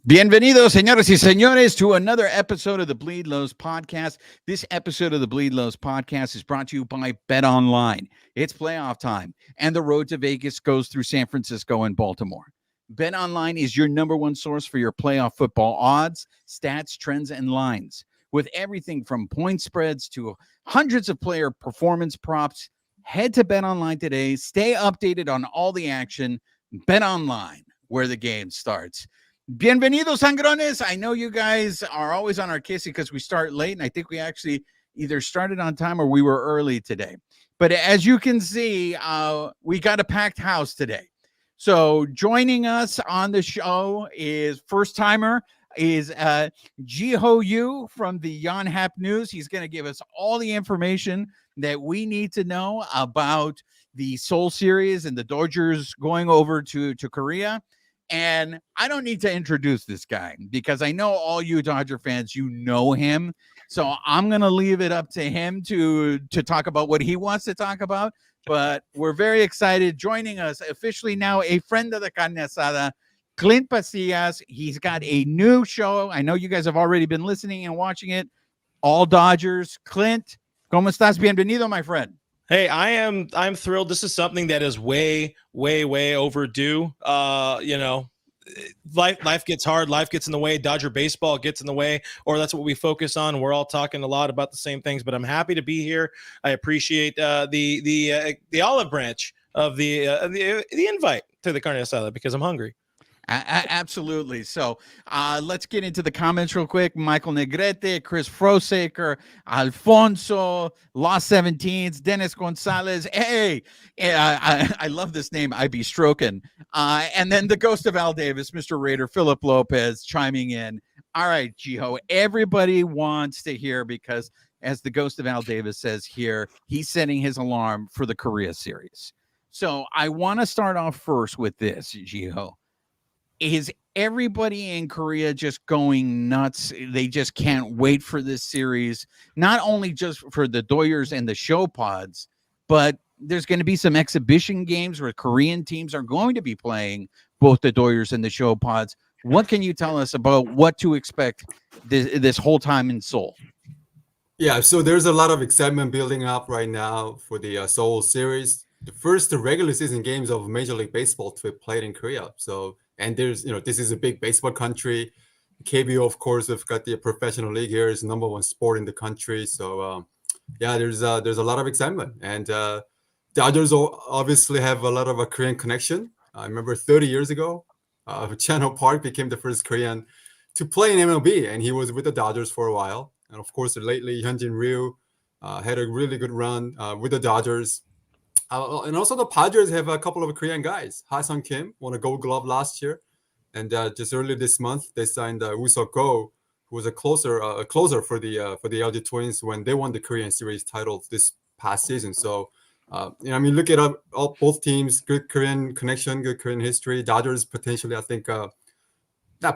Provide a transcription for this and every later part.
Bienvenidos, señores y señores, to another episode of the Bleed Lows podcast. This episode of the Bleed Lows podcast is brought to you by Bet Online. It's playoff time, and the road to Vegas goes through San Francisco and Baltimore. Bet Online is your number one source for your playoff football odds, stats, trends, and lines. With everything from point spreads to hundreds of player performance props, head to Bet Online today. Stay updated on all the action. Bet Online, where the game starts. Bienvenidos, sangrones. I know you guys are always on our kissy because we start late, and I think we actually either started on time or we were early today. But as you can see, we got a packed house today. So joining us on the show is first-timer is Jeeho Yoo from the Yonhap News. He's going to give us all the information that we need to know about the Seoul Series and the Dodgers going over to Korea. And I don't need to introduce this guy because I know all you Dodger fans, you know him. So I'm going to leave it up to him to talk about what he wants to talk about. But we're very excited. Joining us officially now, a friend of the carne asada, Clint Pasillas. He's got a new show. I know you guys have already been listening and watching it. All Dodgers. Clint, ¿cómo estás? Bienvenido, my friend. Hey, I'm thrilled. This is something that is way overdue. Life gets hard, life gets in the way, Dodger baseball gets in the way, or that's what we focus on. We're all talking a lot about the same things, but I'm happy to be here. I appreciate the olive branch of the invite to the carne asada because I'm hungry. Absolutely. So let's get into the comments real quick. Michael Negrete, Chris Frosaker, Alfonso, Los 17s, Dennis Gonzalez. Hey, I love this name. I be stroking. And then the ghost of Al Davis, Mr. Raider, Philip Lopez chiming in. All right, Jeeho, everybody wants to hear because as the ghost of Al Davis says here, he's setting his alarm for the Korea series. So I want to start off first with this, Jeeho. Is everybody in Korea just going nuts? They just can't wait for this series, not only just for the Dodgers and the show pods, but there's going to be some exhibition games where Korean teams are going to be playing both the Dodgers and the show pods. What can you tell us about what to expect this whole time in Seoul? Yeah, so there's a lot of excitement building up right now for the Seoul Series, the first regular season games of Major League Baseball to be played in Korea. So, and there's, this is a big baseball country. KBO, of course, we've got the professional league here. It's number one sport in the country. So, yeah, there's a lot of excitement. And Dodgers obviously have a lot of a Korean connection. I remember 30 years ago, Chan-ho Park became the first Korean to play in MLB, and he was with the Dodgers for a while. And of course, lately, Hyunjin Ryu had a really good run with the Dodgers. And also the Padres have a couple of Korean guys. Seong-Kim won a Gold Glove last year. And just earlier this month, they signed Woo Seok-go, who was a closer for the LG Twins when they won the Korean Series title this past season. So, look at both teams, good Korean connection, good Korean history. Dodgers potentially, I think, not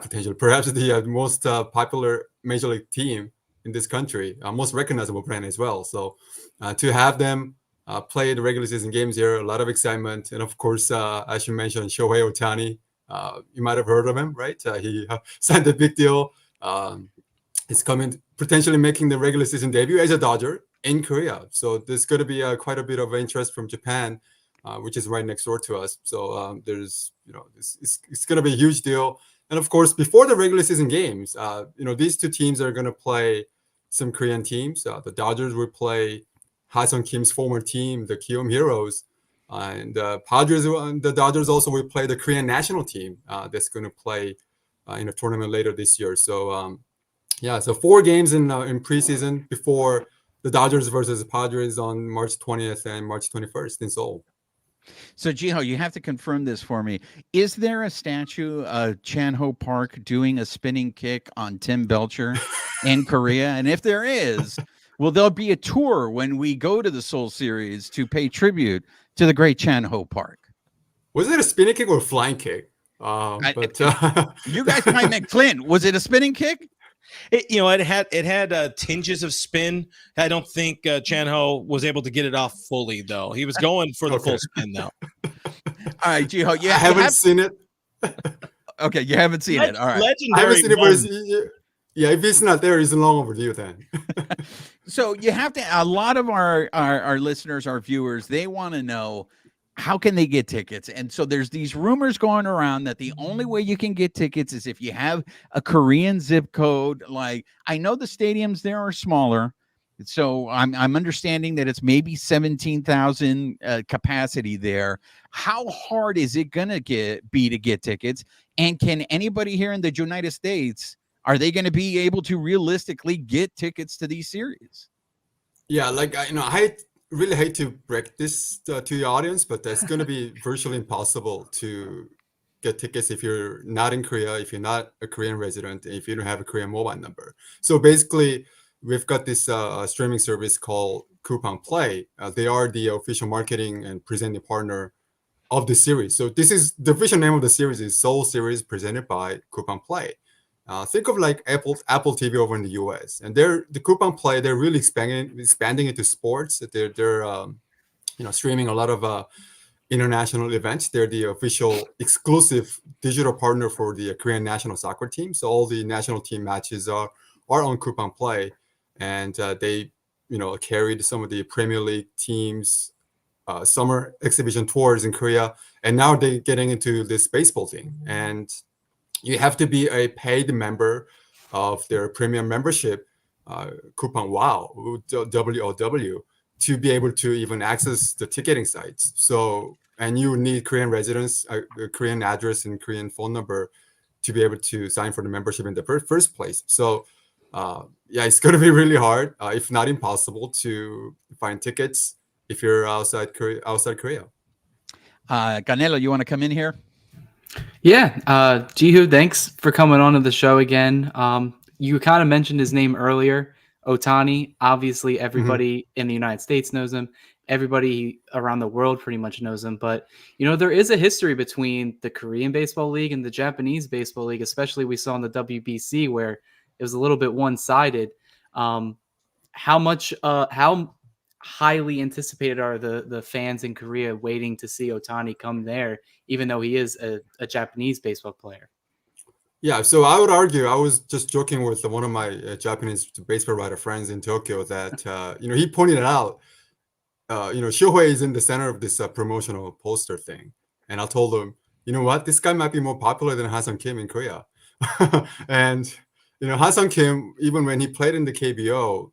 potentially, perhaps the most popular Major League team in this country, most recognizable brand as well. So to have them play the regular season games here, a lot of excitement. And of course, as you mentioned, Shohei Otani, you might have heard of him, right? He signed a big deal. He's coming, potentially making the regular season debut as a Dodger in Korea. So there's going to be quite a bit of interest from Japan, which is right next door to us. So there's, it's going to be a huge deal. And of course, before the regular season games, these two teams are going to play some Korean teams. The Dodgers will play Seong-Kim's former team, the Kiwoom Heroes. And Padres and the Dodgers also will play the Korean national team that's going to play in a tournament later this year. So, so 4 games in preseason before the Dodgers versus the Padres on March 20th and March 21st in Seoul. So, Jeeho, you have to confirm this for me. Is there a statue of Chan-ho Park doing a spinning kick on Tim Belcher in Korea? And if there is, will there be a tour when we go to the Seoul Series to pay tribute to the great Chan-ho Park? Was it a spinning kick or a flying kick? You guys might make Clint. Was it a spinning kick? It had tinges of spin. I don't think Chan-ho was able to get it off fully, though. He was going for the full spin, though. All right, Jeeho. I haven't seen it. Okay, you haven't seen it. All right. I haven't Legendary. seen it, but One. yeah, if it's not there, it's long overdue then. So you have to. A lot of our listeners, our viewers, they want to know how can they get tickets. And so there's these rumors going around that the only way you can get tickets is if you have a Korean zip code. Like I know the stadiums there are smaller. So I'm understanding that it's maybe 17,000 capacity there. How hard is it gonna be to get tickets? And can anybody here in the United States, are they going to be able to realistically get tickets to these series? Yeah, like I really hate to break this to the audience, but that's going to be virtually impossible to get tickets if you're not in Korea, if you're not a Korean resident, and if you don't have a Korean mobile number. So basically, we've got this streaming service called Coupon Play. They are the official marketing and presenting partner of the series. So this is the official name of the series is Seoul Series presented by Coupon Play. Think of like Apple TV over in the U.S. and the Coupon Play. They're really expanding into sports. They're streaming a lot of international events. They're the official exclusive digital partner for the Korean national soccer team. So all the national team matches are on Coupon Play, and they carried some of the Premier League teams summer exhibition tours in Korea, and now they're getting into this baseball thing. And you have to be a paid member of their premium membership, Coupon Wow, WOW, to be able to even access the ticketing sites. So, and you need Korean residence, a Korean address and Korean phone number to be able to sign for the membership in the first place. So, yeah, it's going to be really hard, if not impossible, to find tickets if you're outside Korea. Canelo, you want to come in here? Yeah, Jeeho, thanks for coming on to the show again. You kind of mentioned his name earlier, Otani. Obviously, everybody in the United States knows him. Everybody around the world pretty much knows him. But, there is a history between the Korean Baseball League and the Japanese Baseball League, especially we saw in the WBC where it was a little bit one-sided. How highly anticipated are the fans in Korea waiting to see Otani come there, even though he is a Japanese baseball player? Yeah, so I would argue, I was just joking with one of my Japanese baseball writer friends in Tokyo that, he pointed out, Shohei is in the center of this promotional poster thing. And I told him, you know what, this guy might be more popular than Ha-Seong-Kim in Korea. And, Ha-Seong Kim, even when he played in the KBO,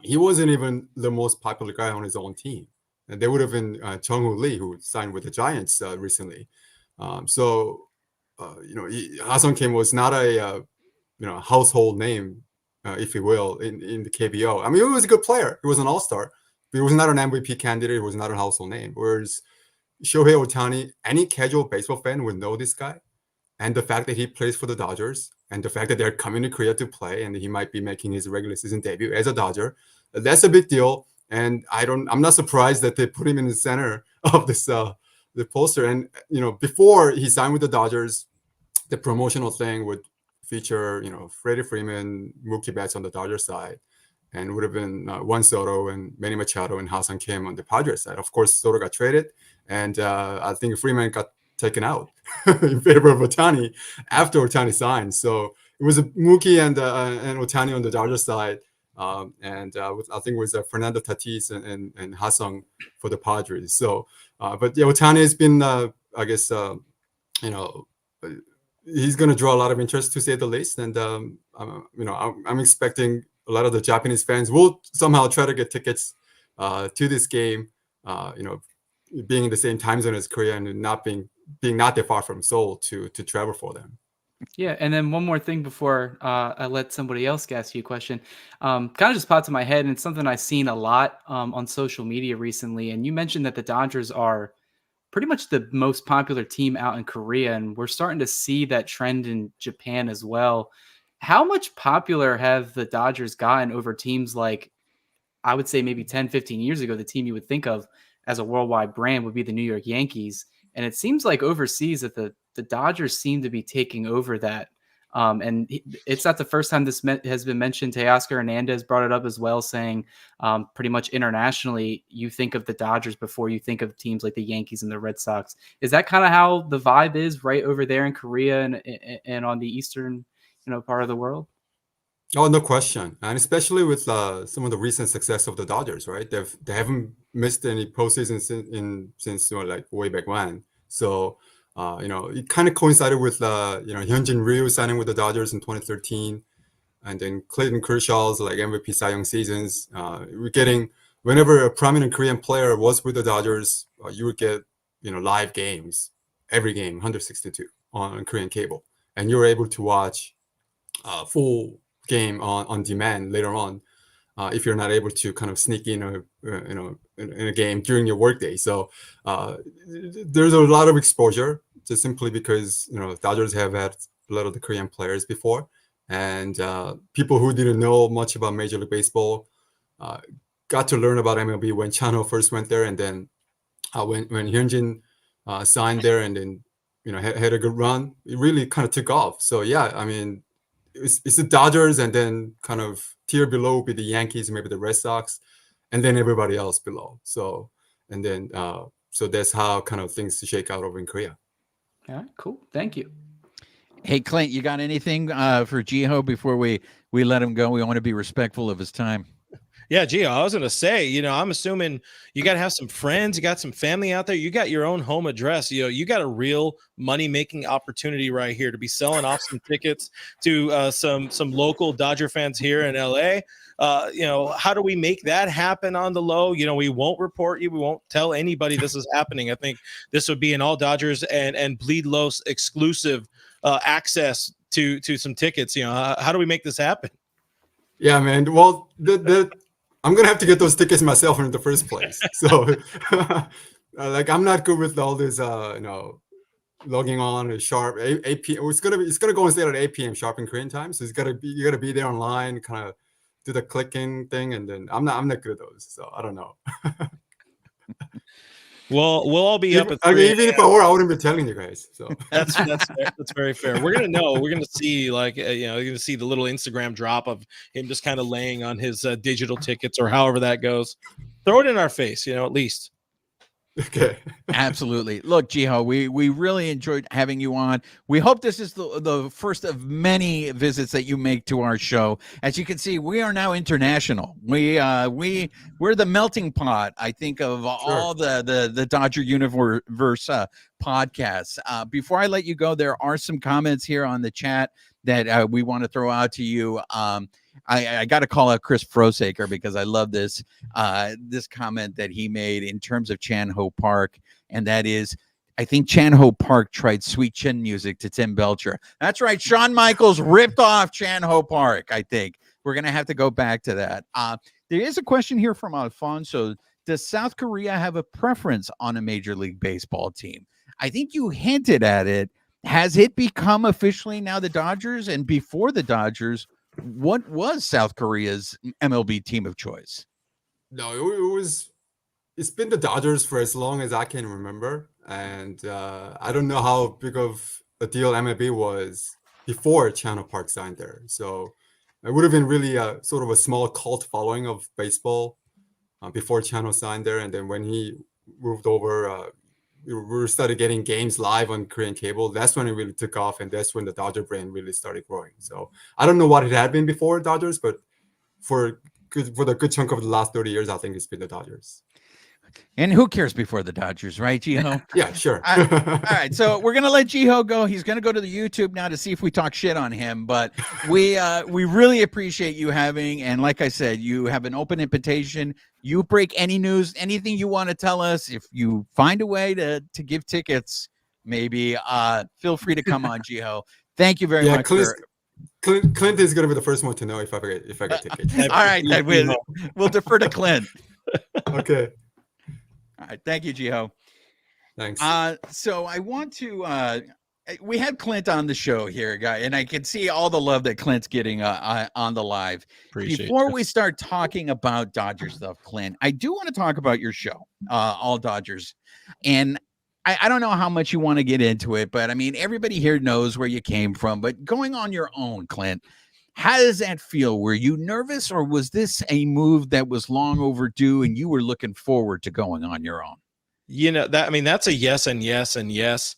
he wasn't even the most popular guy on his own team. And there would have been Jung-Hoo Lee, who signed with the Giants recently. Ha-Seong Kim was not a household name, if you will, in the KBO. I mean, he was a good player. He was an all-star. But he was not an MVP candidate. He was not a household name. Whereas Shohei Otani, any casual baseball fan would know this guy. And the fact that he plays for the Dodgers, and the fact that they're coming to Korea to play, and he might be making his regular season debut as a Dodger, that's a big deal. And I'm not surprised that they put him in the center of this the poster. And before he signed with the Dodgers, the promotional thing would feature Freddie Freeman, Mookie Betts on the Dodgers side, and would have been Juan Soto and Manny Machado and Ha-Seong Kim on the Padres side. Of course, Soto got traded, and I think Freeman got taken out in favor of Otani after Otani signed. So it was a Mookie and Otani on the Dodgers side, and I think it was Fernando Tatis and Ha-Seong for the Padres. So, but yeah, Otani has been, I guess, he's going to draw a lot of interest, to say the least. And I'm expecting a lot of the Japanese fans will somehow try to get tickets to this game. Being in the same time zone as Korea and not being not that far from Seoul to travel for them. Yeah, and then one more thing before I let somebody else ask you a question. Kind of just popped to my head, and it's something I've seen a lot on social media recently. And you mentioned that the Dodgers are pretty much the most popular team out in Korea, and we're starting to see that trend in Japan as well. How much popular have the Dodgers gotten over teams like, I would say maybe 10, 15 years ago, the team you would think of as a worldwide brand would be the New York Yankees. And it seems like overseas that the Dodgers seem to be taking over that It's not the first time this has been mentioned. Teoscar Hernandez brought it up as well, saying pretty much internationally, you think of the Dodgers before you think of teams like the Yankees and the Red Sox. Is that kind of how the vibe is right over there in Korea and on the eastern, part of the world? Oh, no question, and especially with some of the recent success of the Dodgers, right? They haven't missed any postseason since like way back when. So it kind of coincided with Hyunjin Ryu signing with the Dodgers in 2013, and then Clayton Kershaw's like MVP Cy Young seasons. We're getting whenever a prominent Korean player was with the Dodgers, you would get live games, every game 162 on Korean cable, and you're able to watch full game on demand later on if you're not able to kind of sneak in in a game during your workday. So there's a lot of exposure just simply because Dodgers have had a lot of the Korean players before, and people who didn't know much about Major League Baseball got to learn about MLB when Chano first went there, and then when Hyunjin signed there, and then had a good run. It really kind of took off. So yeah, I mean, it's the Dodgers, and then kind of tier below would be the Yankees, maybe the Red Sox, and then everybody else below. So and then so that's how kind of things shake out over in Korea. All right, cool. Thank you. Hey, Clint, you got anything for Jeeho before we let him go? We want to be respectful of his time. Yeah, Jeeho, I was going to say, I'm assuming you got to have some friends, you got some family out there, you got your own home address, you got a real money-making opportunity right here to be selling off some tickets to some local Dodger fans here in LA. How do we make that happen on the low? We won't report you. We won't tell anybody this is happening. I think this would be an all Dodgers and Bleed Los exclusive access to some tickets. How do we make this happen? Yeah, man. Well, I'm gonna have to get those tickets myself in the first place. So, like, I'm not good with all this, logging on at sharp 8 p.m. It's gonna go instead at 8 p.m. sharp in Korean time. So you gotta be there online, kind of do the clicking thing, and then I'm not good at those. So I don't know. Well, we'll all be up at 3 I mean, even if I were, I wouldn't be telling you guys. So that's fair. That's very fair. We're gonna know. We're gonna see, like, you're gonna see the little Instagram drop of him just kind of laying on his digital tickets or however that goes. Throw it in our face, at least. Okay. Absolutely. Look, Jeeho, we really enjoyed having you on. We hope this is the first of many visits that you make to our show. As you can see, we are now international. We're the melting pot, I think, of all the Dodger Universe podcasts. Before I let you go, there are some comments here on the chat that we want to throw out to you. I got to call out Chris Frosaker because I love this comment that he made in terms of Chan Ho Park, and that is, I think Chan Ho Park tried Sweet Chin music to Tim Belcher. That's right, Shawn Michaels ripped off Chan Ho Park. I think we're gonna have to go back to that. There is a question here from Alfonso. Does South Korea have a preference on a Major League Baseball team? I think you hinted at it. Has it become officially now the Dodgers? And before the Dodgers, what was South Korea's MLB team of choice? No, it's been the Dodgers for as long as I can remember. And I don't know how big of a deal MLB was before Channel Park signed there. So it would have been really sort of a small cult following of baseball before Channel signed there. And then when he moved over, we started getting games live on Korean cable. That's when it really took off, and that's when the Dodger brand really started growing. So I don't know what it had been before Dodgers, but for the good chunk of the last 30 years, I think it's been the Dodgers. And who cares before the Dodgers, right, Jeeho? Yeah, sure. All right, so we're gonna let Jeeho go. He's gonna go to the YouTube now to see if we talk shit on him. But we really appreciate you having, and like I said, you have an open invitation. You break any news, anything you want to tell us. If you find a way to give tickets, maybe feel free to come on, Jeeho. Thank you very much. Clint is gonna be the first one to know if I get tickets. All right, we'll defer to Clint. Okay. All right, thank you, Jeeho. Thanks. So I want to. We had Clint on the show here, guy, and I can see all the love that Clint's getting on the live. Before we start talking about Dodger stuff, Clint, I do want to talk about your show, All Dodgers, and I don't know how much you want to get into it, but I mean, everybody here knows where you came from. But going on your own, Clint, how does that feel? Were you nervous, or was this a move that was long overdue and you were looking forward to going on your own? That's a yes and yes and yes.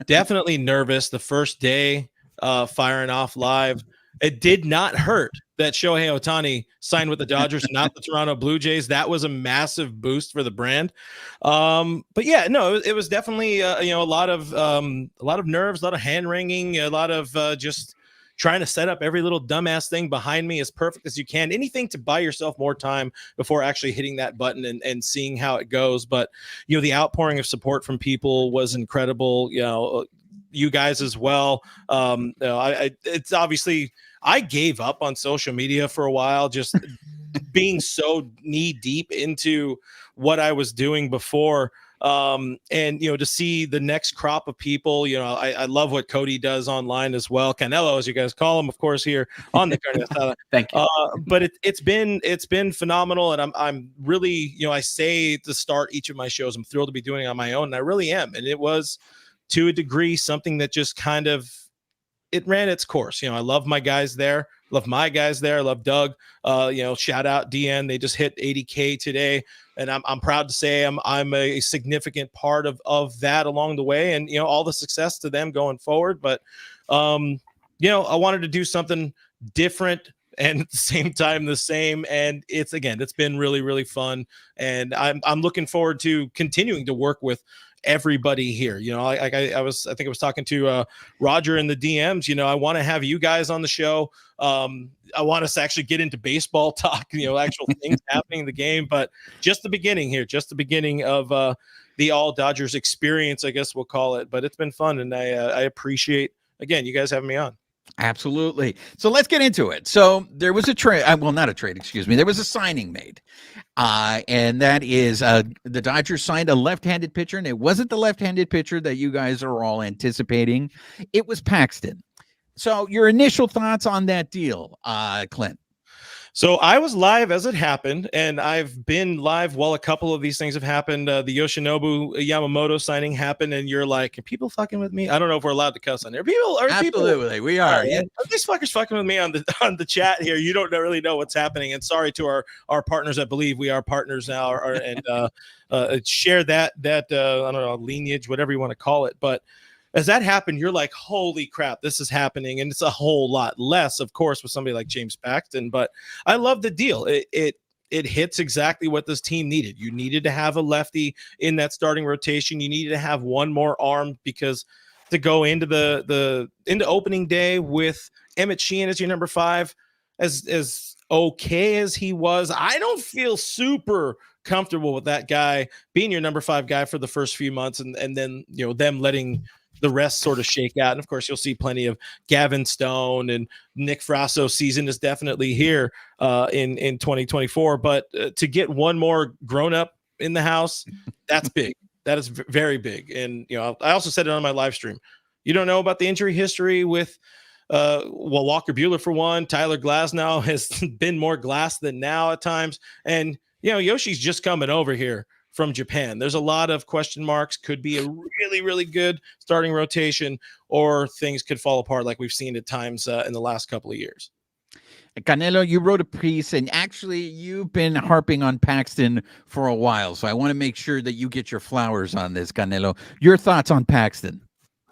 Definitely nervous the first day firing off live. It did not hurt that Shohei Otani signed with the Dodgers, not the Toronto Blue Jays. That was a massive boost for the brand. But yeah, no, it was definitely a lot of nerves, a lot of hand wringing, a lot of just trying to set up every little dumbass thing behind me as perfect as you can. Anything to buy yourself more time before actually hitting that button and seeing how it goes. But the outpouring of support from people was incredible. You guys as well. It's obviously, I gave up on social media for a while, just being so knee deep into what I was doing before. And to see the next crop of people, I love what Cody does online as well. Canelo, as you guys call him, of course, here on the Carne. Thank you. But it's been phenomenal, and I'm really, I say to start each of my shows, I'm thrilled to be doing it on my own, and I really am. And it was, to a degree, something that just kind of, it ran its course. I love my guys there. Love my guys there. Love Doug. Shout out DN. They just hit 80K today, and I'm proud to say I'm a significant part of that along the way, and all the success to them going forward. But I wanted to do something different and at the same time the same, and it's been really, really fun, and I'm looking forward to continuing to work with everybody here. I think I was talking to Roger in the DMs. I want to have you guys on the show. I want us to actually get into baseball talk, actual things happening in the game, but just the beginning here, just the beginning of the All Dodgers experience, I guess we'll call it. But it's been fun, and I appreciate, again, you guys having me on. Absolutely. So let's get into it. So there was a trade, not a trade, excuse me. There was a signing made. And that is the Dodgers signed a left-handed pitcher, and it wasn't the left-handed pitcher that you guys are all anticipating. It was Paxton. So your initial thoughts on that deal, Clint? So I was live as it happened, and I've been live while a couple of these things have happened. The Yoshinobu Yamamoto signing happened, and you're like, are people fucking with me? I don't know if we're allowed to cuss on there. Absolutely, we are. Yeah. Are these fuckers fucking with me on the chat here? You don't really know what's happening. And sorry to our partners. I believe we are partners now, and share that I don't know, lineage, whatever you want to call it, but. As that happened, you're like, holy crap, this is happening. And it's a whole lot less, of course, with somebody like James Paxton. But I love the deal. It hits exactly what this team needed. You needed to have a lefty in that starting rotation. You needed to have one more arm, because to go into into opening day with Emmett Sheehan as your number 5, as okay as he was, I don't feel super comfortable with that guy being your number 5 guy for the first few months, and then them letting the rest sort of shake out. And of course, you'll see plenty of Gavin Stone, and Nick Frasso season is definitely here in 2024. But to get one more grown up in the house, that's big. That is very big. And I also said it on my live stream. You don't know about the injury history with Walker Buehler for one. Tyler Glasnow has been more glass than now at times, and Yoshi's just coming over here from Japan. There's a lot of question marks. Could be a really, really good starting rotation, or things could fall apart like we've seen at times in the last couple of years. Canelo, you wrote a piece, and actually you've been harping on Paxton for a while. So I want to make sure that you get your flowers on this, Canelo. Your thoughts on Paxton?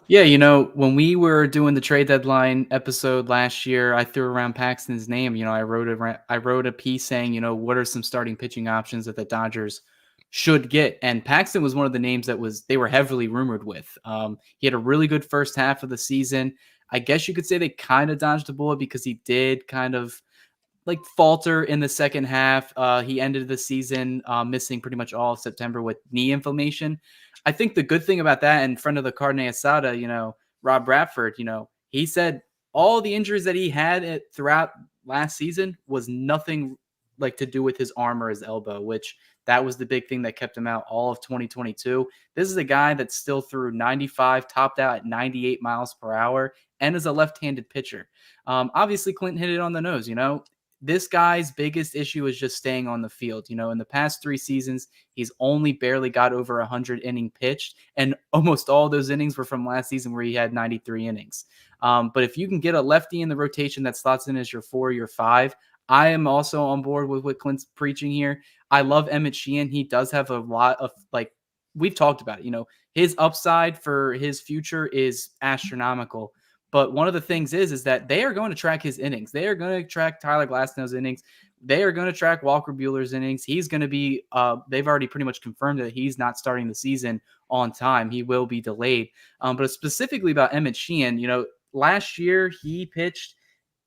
Yeah, when we were doing the trade deadline episode last year, I threw around Paxton's name. I wrote a piece saying, what are some starting pitching options that the Dodgers should get, and Paxton was one of the names that they were heavily rumored with. He had a really good first half of the season. I guess you could say they kind of dodged the bullet, because he did kind of like falter in the second half. He ended the season missing pretty much all of September with knee inflammation. I think the good thing about that, in front of the Carne Asada, Rob Bradford, he said all the injuries that he had throughout last season was nothing like to do with his arm or his elbow, which that was the big thing that kept him out all of 2022. This is a guy that still threw 95, topped out at 98 miles per hour, and is a left-handed pitcher. Obviously, Clinton hit it on the nose. this guy's biggest issue is just staying on the field. In the past 3 seasons, he's only barely got over 100 inning pitched, and almost all those innings were from last season where he had 93 innings. But if you can get a lefty in the rotation that slots in as your 4, your 5, I am also on board with what Clint's preaching here. I love Emmett Sheehan. He does have a lot of, we've talked about it, his upside for his future is astronomical. But one of the things is that they are going to track his innings. They are going to track Tyler Glasnow's innings. They are going to track Walker Buehler's innings. He's going to be, they've already pretty much confirmed that he's not starting the season on time. He will be delayed. But specifically about Emmett Sheehan, last year he pitched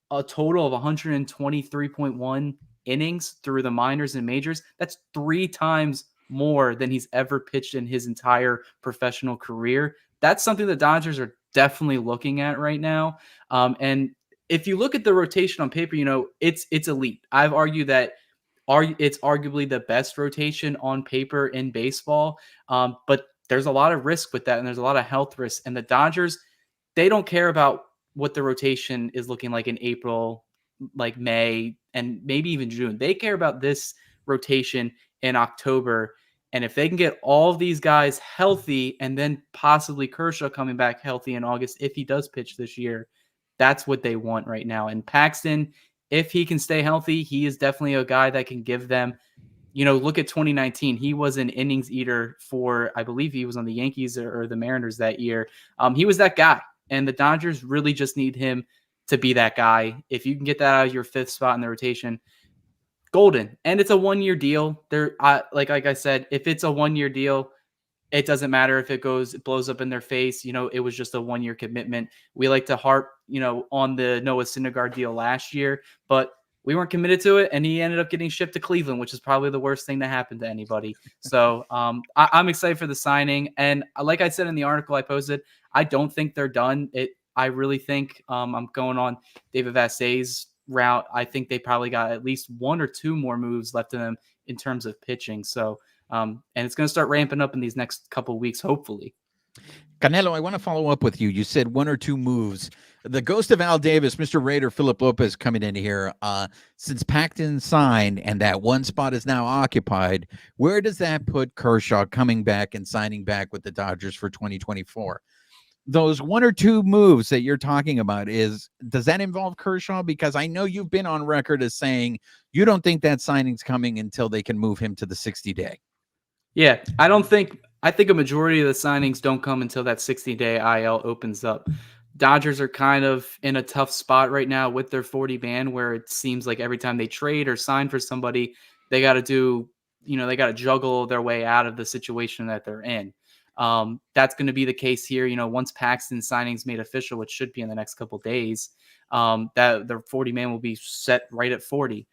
a total of 123.1 innings through the minors and majors. That's 3 times more than he's ever pitched in his entire professional career. That's something the Dodgers are definitely looking at right now. And if you look at the rotation on paper, it's elite. I've argued that it's arguably the best rotation on paper in baseball. But there's a lot of risk with that, and there's a lot of health risks. And the Dodgers, they don't care about what the rotation is looking like in April, like May, and maybe even June. They care about this rotation in October. And if they can get all of these guys healthy, and then possibly Kershaw coming back healthy in August, if he does pitch this year, that's what they want right now. And Paxton, if he can stay healthy, he is definitely a guy that can give them, look at 2019. He was an innings eater for, I believe he was on the Yankees or the Mariners that year. He was that guy. And the Dodgers really just need him to be that guy. If you can get that out of your 5th spot in the rotation, golden. And it's a 1-year deal. Like I said, if it's a 1-year deal, it doesn't matter if it blows up in their face. It was just a 1-year commitment. We like to harp, on the Noah Syndergaard deal last year, but we weren't committed to it, and he ended up getting shipped to Cleveland, which is probably the worst thing to happen to anybody. So I'm excited for the signing. And like I said in the article I posted, I don't think they're done. I really think I'm going on David Vassay's route. I think they probably got at least 1 or 2 more moves left in them in terms of pitching. So, and it's going to start ramping up in these next couple of weeks, hopefully. Canelo, I want to follow up with you. You said 1 or 2 moves. The ghost of Al Davis, Mr. Raider, Philip Lopez coming in here. Since Paxton signed and that 1 spot is now occupied, where does that put Kershaw coming back and signing back with the Dodgers for 2024? Those 1 or 2 moves that you're talking about, does that involve Kershaw? Because I know you've been on record as saying you don't think that signing's coming until they can move him to the 60-day. Yeah, I think a majority of the signings don't come until that 60-day IL opens up. Dodgers are kind of in a tough spot right now with their 40 ban, where it seems like every time they trade or sign for somebody, they got to juggle their way out of the situation that they're in. That's going to be the case here. Once Paxton's signing's made official, which should be in the next couple of days, that the 40 man will be set right at 40.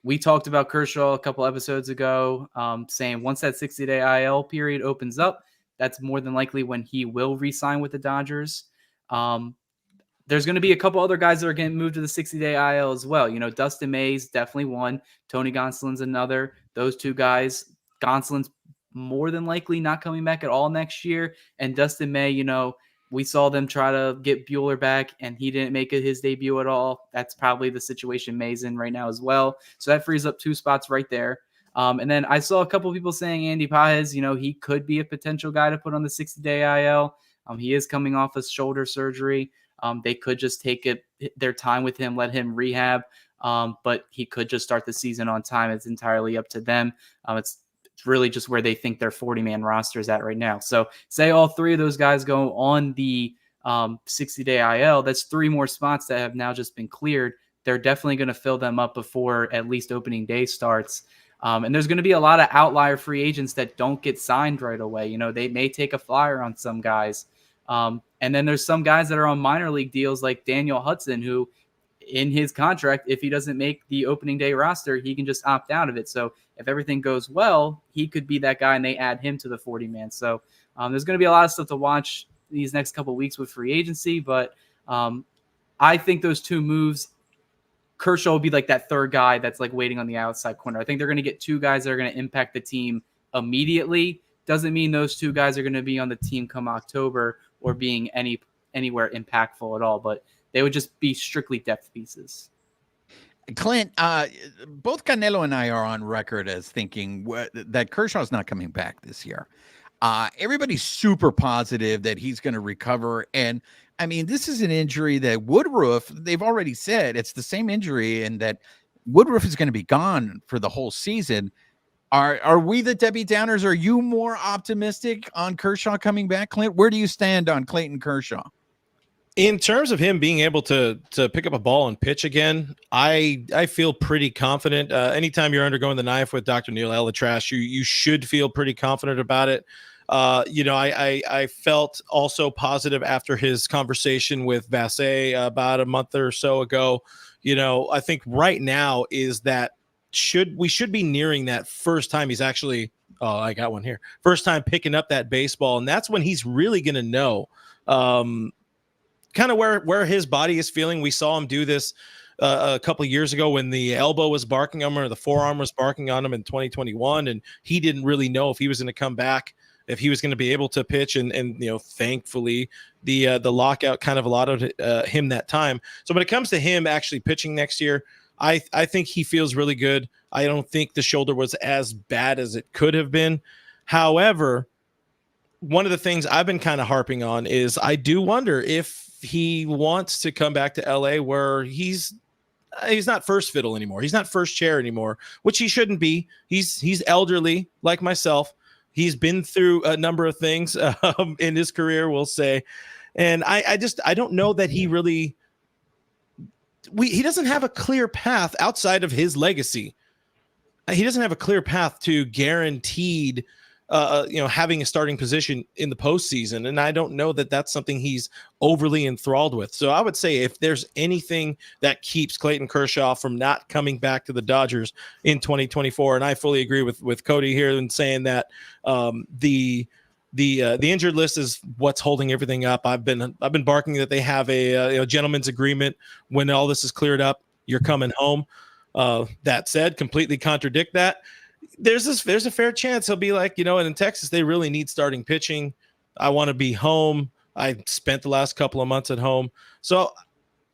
We talked about Kershaw a couple episodes ago, saying once that 60-day IL period opens up, that's more than likely when he will re-sign with the Dodgers. There's going to be a couple other guys that are getting moved to the 60-day IL as well. Dustin May's definitely one. Tony Gonsolin's another. Those 2 guys, Gonsolin's more than likely not coming back at all next year. And Dustin May, we saw them try to get Buehler back, and he didn't make it his debut at all. That's probably the situation May's in right now as well. So that frees up 2 spots right there. And then I saw a couple of people saying Andy Pages, he could be a potential guy to put on the 60-day IL. He is coming off of shoulder surgery. They could just take their time with him, let him rehab. But he could just start the season on time. It's entirely up to them. It's really just where they think their 40-man roster is at right now. So say all 3 of those guys go on the 60-day IL, that's 3 more spots that have now just been cleared. They're definitely going to fill them up before at least opening day starts. And there's going to be a lot of outlier free agents that don't get signed right away. They may take a flyer on some guys. And then there's some guys that are on minor league deals like Daniel Hudson, who in his contract, if he doesn't make the opening day roster, he can just opt out of it. So if everything goes well, he could be that guy and they add him to the 40 man. So there's going to be a lot of stuff to watch these next couple of weeks with free agency. But I think those 2 moves, Kershaw will be like that 3rd guy that's like waiting on the outside corner. I think they're going to get 2 guys that are going to impact the team immediately. Doesn't mean those 2 guys are going to be on the team come October or being anywhere impactful at all, but they would just be strictly depth pieces. Clint, both Canelo and I are on record as thinking that Kershaw's not coming back this year. Everybody's super positive that he's going to recover. And I mean, this is an injury that Woodruff, they've already said it's the same injury and that Woodruff is going to be gone for the whole season. Are we the Debbie Downers? Are you more optimistic on Kershaw coming back, Clint? Where do you stand on Clayton Kershaw? In terms of him being able to pick up a ball and pitch again, I feel pretty confident. Anytime you're undergoing the knife with Dr. Neil Elatrash, you should feel pretty confident about it. I felt also positive after his conversation with Vassay about a month or so ago. I think right now is that we should be nearing that first time he's actually, oh, I got one here. First time picking up that baseball. And that's when he's really going to know kind of where his body is feeling. We saw him do this a couple of years ago when the elbow was barking on him or the forearm was barking on him in 2021. And he didn't really know if he was going to come back, if he was going to be able to pitch. And thankfully the lockout kind of allowed him that time. So when it comes to him actually pitching next year, I think he feels really good. I don't think the shoulder was as bad as it could have been. However, one of the things I've been kind of harping on is I do wonder if he wants to come back to LA where he's not first fiddle anymore. He's not first chair anymore, which he shouldn't be. He's elderly like myself. He's been through a number of things in his career, we'll say. And I don't know that he really, he doesn't have a clear path outside of his legacy. He doesn't have a clear path to guaranteed having a starting position in the postseason. And I don't know that that's something he's overly enthralled with. So I would say if there's anything that keeps Clayton Kershaw from not coming back to the Dodgers in 2024, and I fully agree with Cody here in saying that the injured list is what's holding everything up. I've been barking that they have a gentleman's agreement. When all this is cleared up, you're coming home. That said, completely contradict that. There's a fair chance he'll be like, and in Texas, they really need starting pitching. I want to be home. I spent the last couple of months at home. So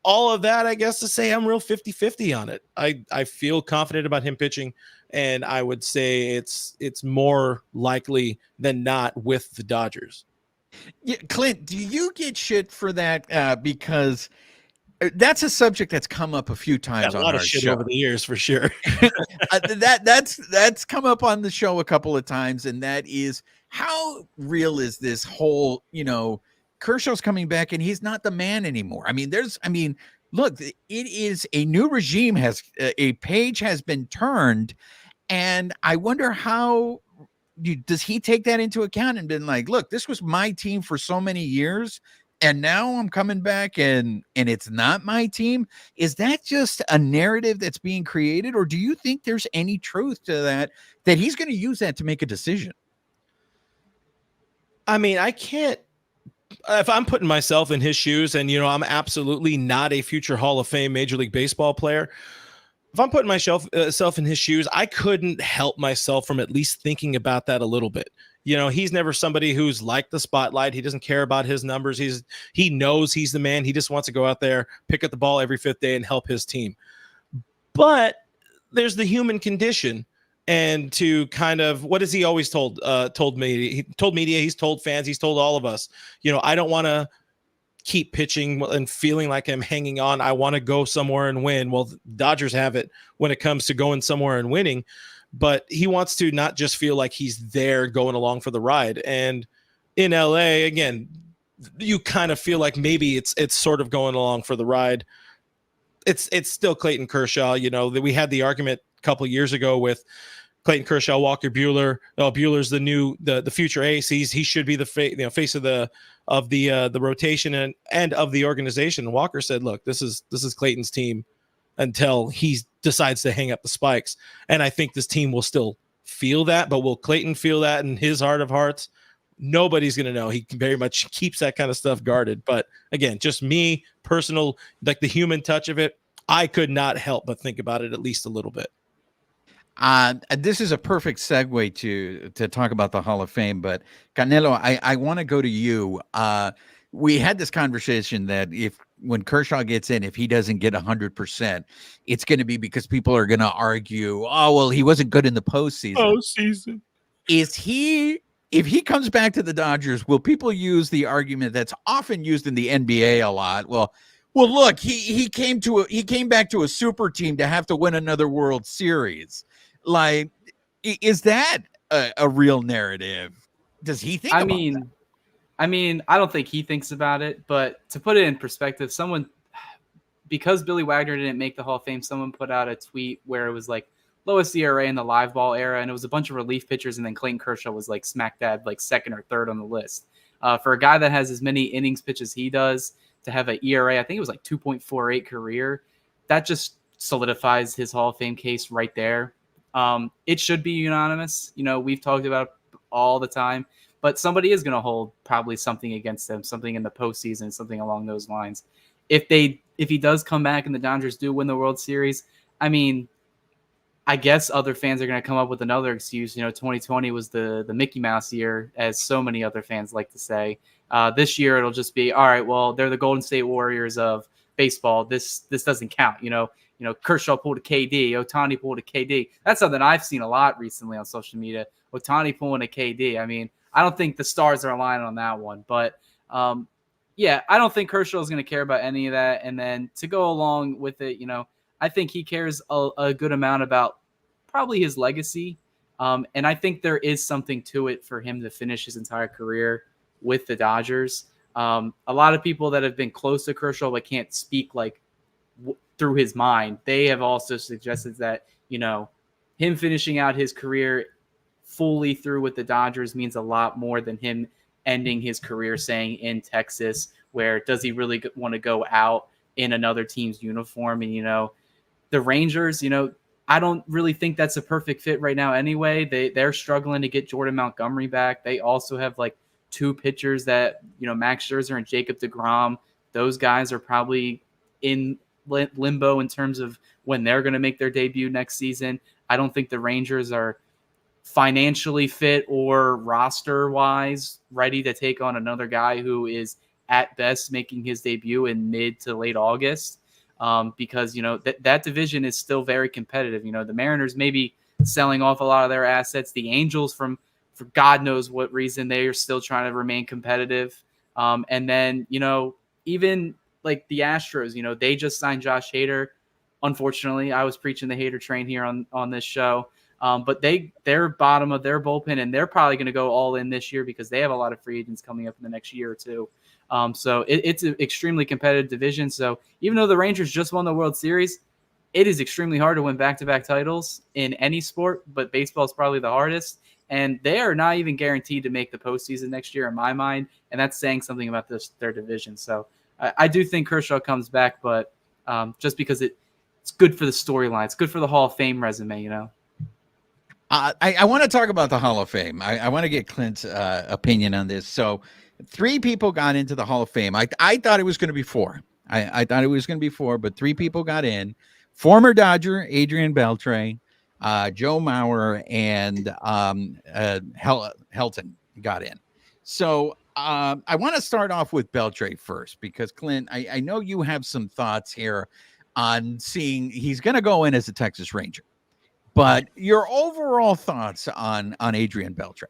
all of that, I guess, to say I'm real 50-50 on it. I feel confident about him pitching, and I would say it's more likely than not with the Dodgers. Yeah, Clint, do you get shit for that? Because that's a subject that's come up a few times on our show over the years, for sure. That's come up on the show a couple of times, and that is how real is this whole, Kershaw's coming back and he's not the man anymore. Look, it is a new regime, a page has been turned, and I wonder how does he take that into account and been like, look, this was my team for so many years, and now I'm coming back and it's not my team. Is that just a narrative that's being created, or do you think there's any truth to that he's going to use that to make a decision? I mean, I can't, if I'm putting myself in his shoes, and I'm absolutely not a future Hall of Fame Major League Baseball player. If I'm putting myself in his shoes, I couldn't help myself from at least thinking about that a little bit. He's never somebody who's like the spotlight. He doesn't care about his numbers. He knows he's the man. He just wants to go out there, pick up the ball every fifth day and help his team. But there's the human condition. And to kind of, what has he always told me? He told media, he's told fans, he's told all of us, I don't want to keep pitching and feeling like I'm hanging on. I want to go somewhere and win. Well, the Dodgers have it when it comes to going somewhere and winning. But he wants to not just feel like he's there going along for the ride. And in LA, again, you kind of feel like maybe it's sort of going along for the ride. It's still Clayton Kershaw. That we had the argument a couple of years ago with Clayton Kershaw, Walker Buehler. Buehler's the future ace. He should be the face of the rotation and of the organization. And Walker said, "Look, this is Clayton's team until he decides to hang up the spikes." And I think this team will still feel that, but will Clayton feel that in his heart of hearts? Nobody's going to know. He very much keeps that kind of stuff guarded. But again, just me, personal, like the human touch of it, I could not help but think about it at least a little bit. This is a perfect segue to talk about the Hall of Fame, but Canelo, I want to go to you. we had this conversation that when Kershaw gets in, if he doesn't get 100%, it's going to be because people are going to argue, oh, well, he wasn't good in the postseason. If he comes back to the Dodgers, will people use the argument that's often used in the NBA a lot? Well, look, he came back to a super team to have to win another World Series. Like, is that a real narrative? Does he think? I mean, I don't think he thinks about it, but to put it in perspective, because Billy Wagner didn't make the Hall of Fame, someone put out a tweet where it was like lowest ERA in the live ball era, and it was a bunch of relief pitchers, and then Clayton Kershaw was like smack dab, like second or third on the list. For a guy that has as many innings pitched as he does, to have an ERA, I think it was like 2.48 career, that just solidifies his Hall of Fame case right there. It should be unanimous. We've talked about it all the time. But somebody is going to hold probably something against them, something in the postseason, something along those lines. If he does come back and the Dodgers do win the World Series, I mean, I guess other fans are going to come up with another excuse. 2020 was the Mickey Mouse year, as so many other fans like to say. This year it'll just be, all right, well, they're the Golden State Warriors of baseball. This doesn't count. Kershaw pulled a KD, Otani pulled a KD. That's something I've seen a lot recently on social media. Otani pulling a KD. I mean, I don't think the stars are aligning on that one, but yeah, I don't think Kershaw is going to care about any of that. And then to go along with it, I think he cares a good amount about probably his legacy. And I think there is something to it for him to finish his entire career with the Dodgers. A lot of people that have been close to Kershaw but can't speak through his mind, they have also suggested that, him finishing out his career fully through with the Dodgers means a lot more than him ending his career saying in Texas, where does he really want to go out in another team's uniform? And, the Rangers, I don't really think that's a perfect fit right now anyway. They're struggling to get Jordan Montgomery back. They also have like two pitchers that, Max Scherzer and Jacob deGrom. Those guys are probably in limbo in terms of when they're going to make their debut next season. I don't think the Rangers are financially fit or roster wise ready to take on another guy who is at best making his debut in mid to late August, because that division is still very competitive. The Mariners may be selling off a lot of their assets. The Angels, for God knows what reason, they are still trying to remain competitive. And then even like the Astros, they just signed Josh Hader. Unfortunately, I was preaching the Hader train here on this show. But they're bottom of their bullpen, and they're probably going to go all in this year because they have a lot of free agents coming up in the next year or two. So it's an extremely competitive division. So even though the Rangers just won the World Series, it is extremely hard to win back-to-back titles in any sport, but baseball is probably the hardest. And they are not even guaranteed to make the postseason next year in my mind, and that's saying something about their division. So I do think Kershaw comes back, but just because it's good for the storyline. It's good for the Hall of Fame resume, I want to talk about the Hall of Fame. I want to get Clint's opinion on this. So 3 people got into the Hall of Fame. I thought it was going to be 4. I thought it was going to be 4, but 3 people got in. Former Dodger Adrien Beltre, Joe Mauer, and Helton got in. So I want to start off with Beltre first because, Clint, I know you have some thoughts here on seeing he's going to go in as a Texas Ranger. But your overall thoughts on Adrien Beltre?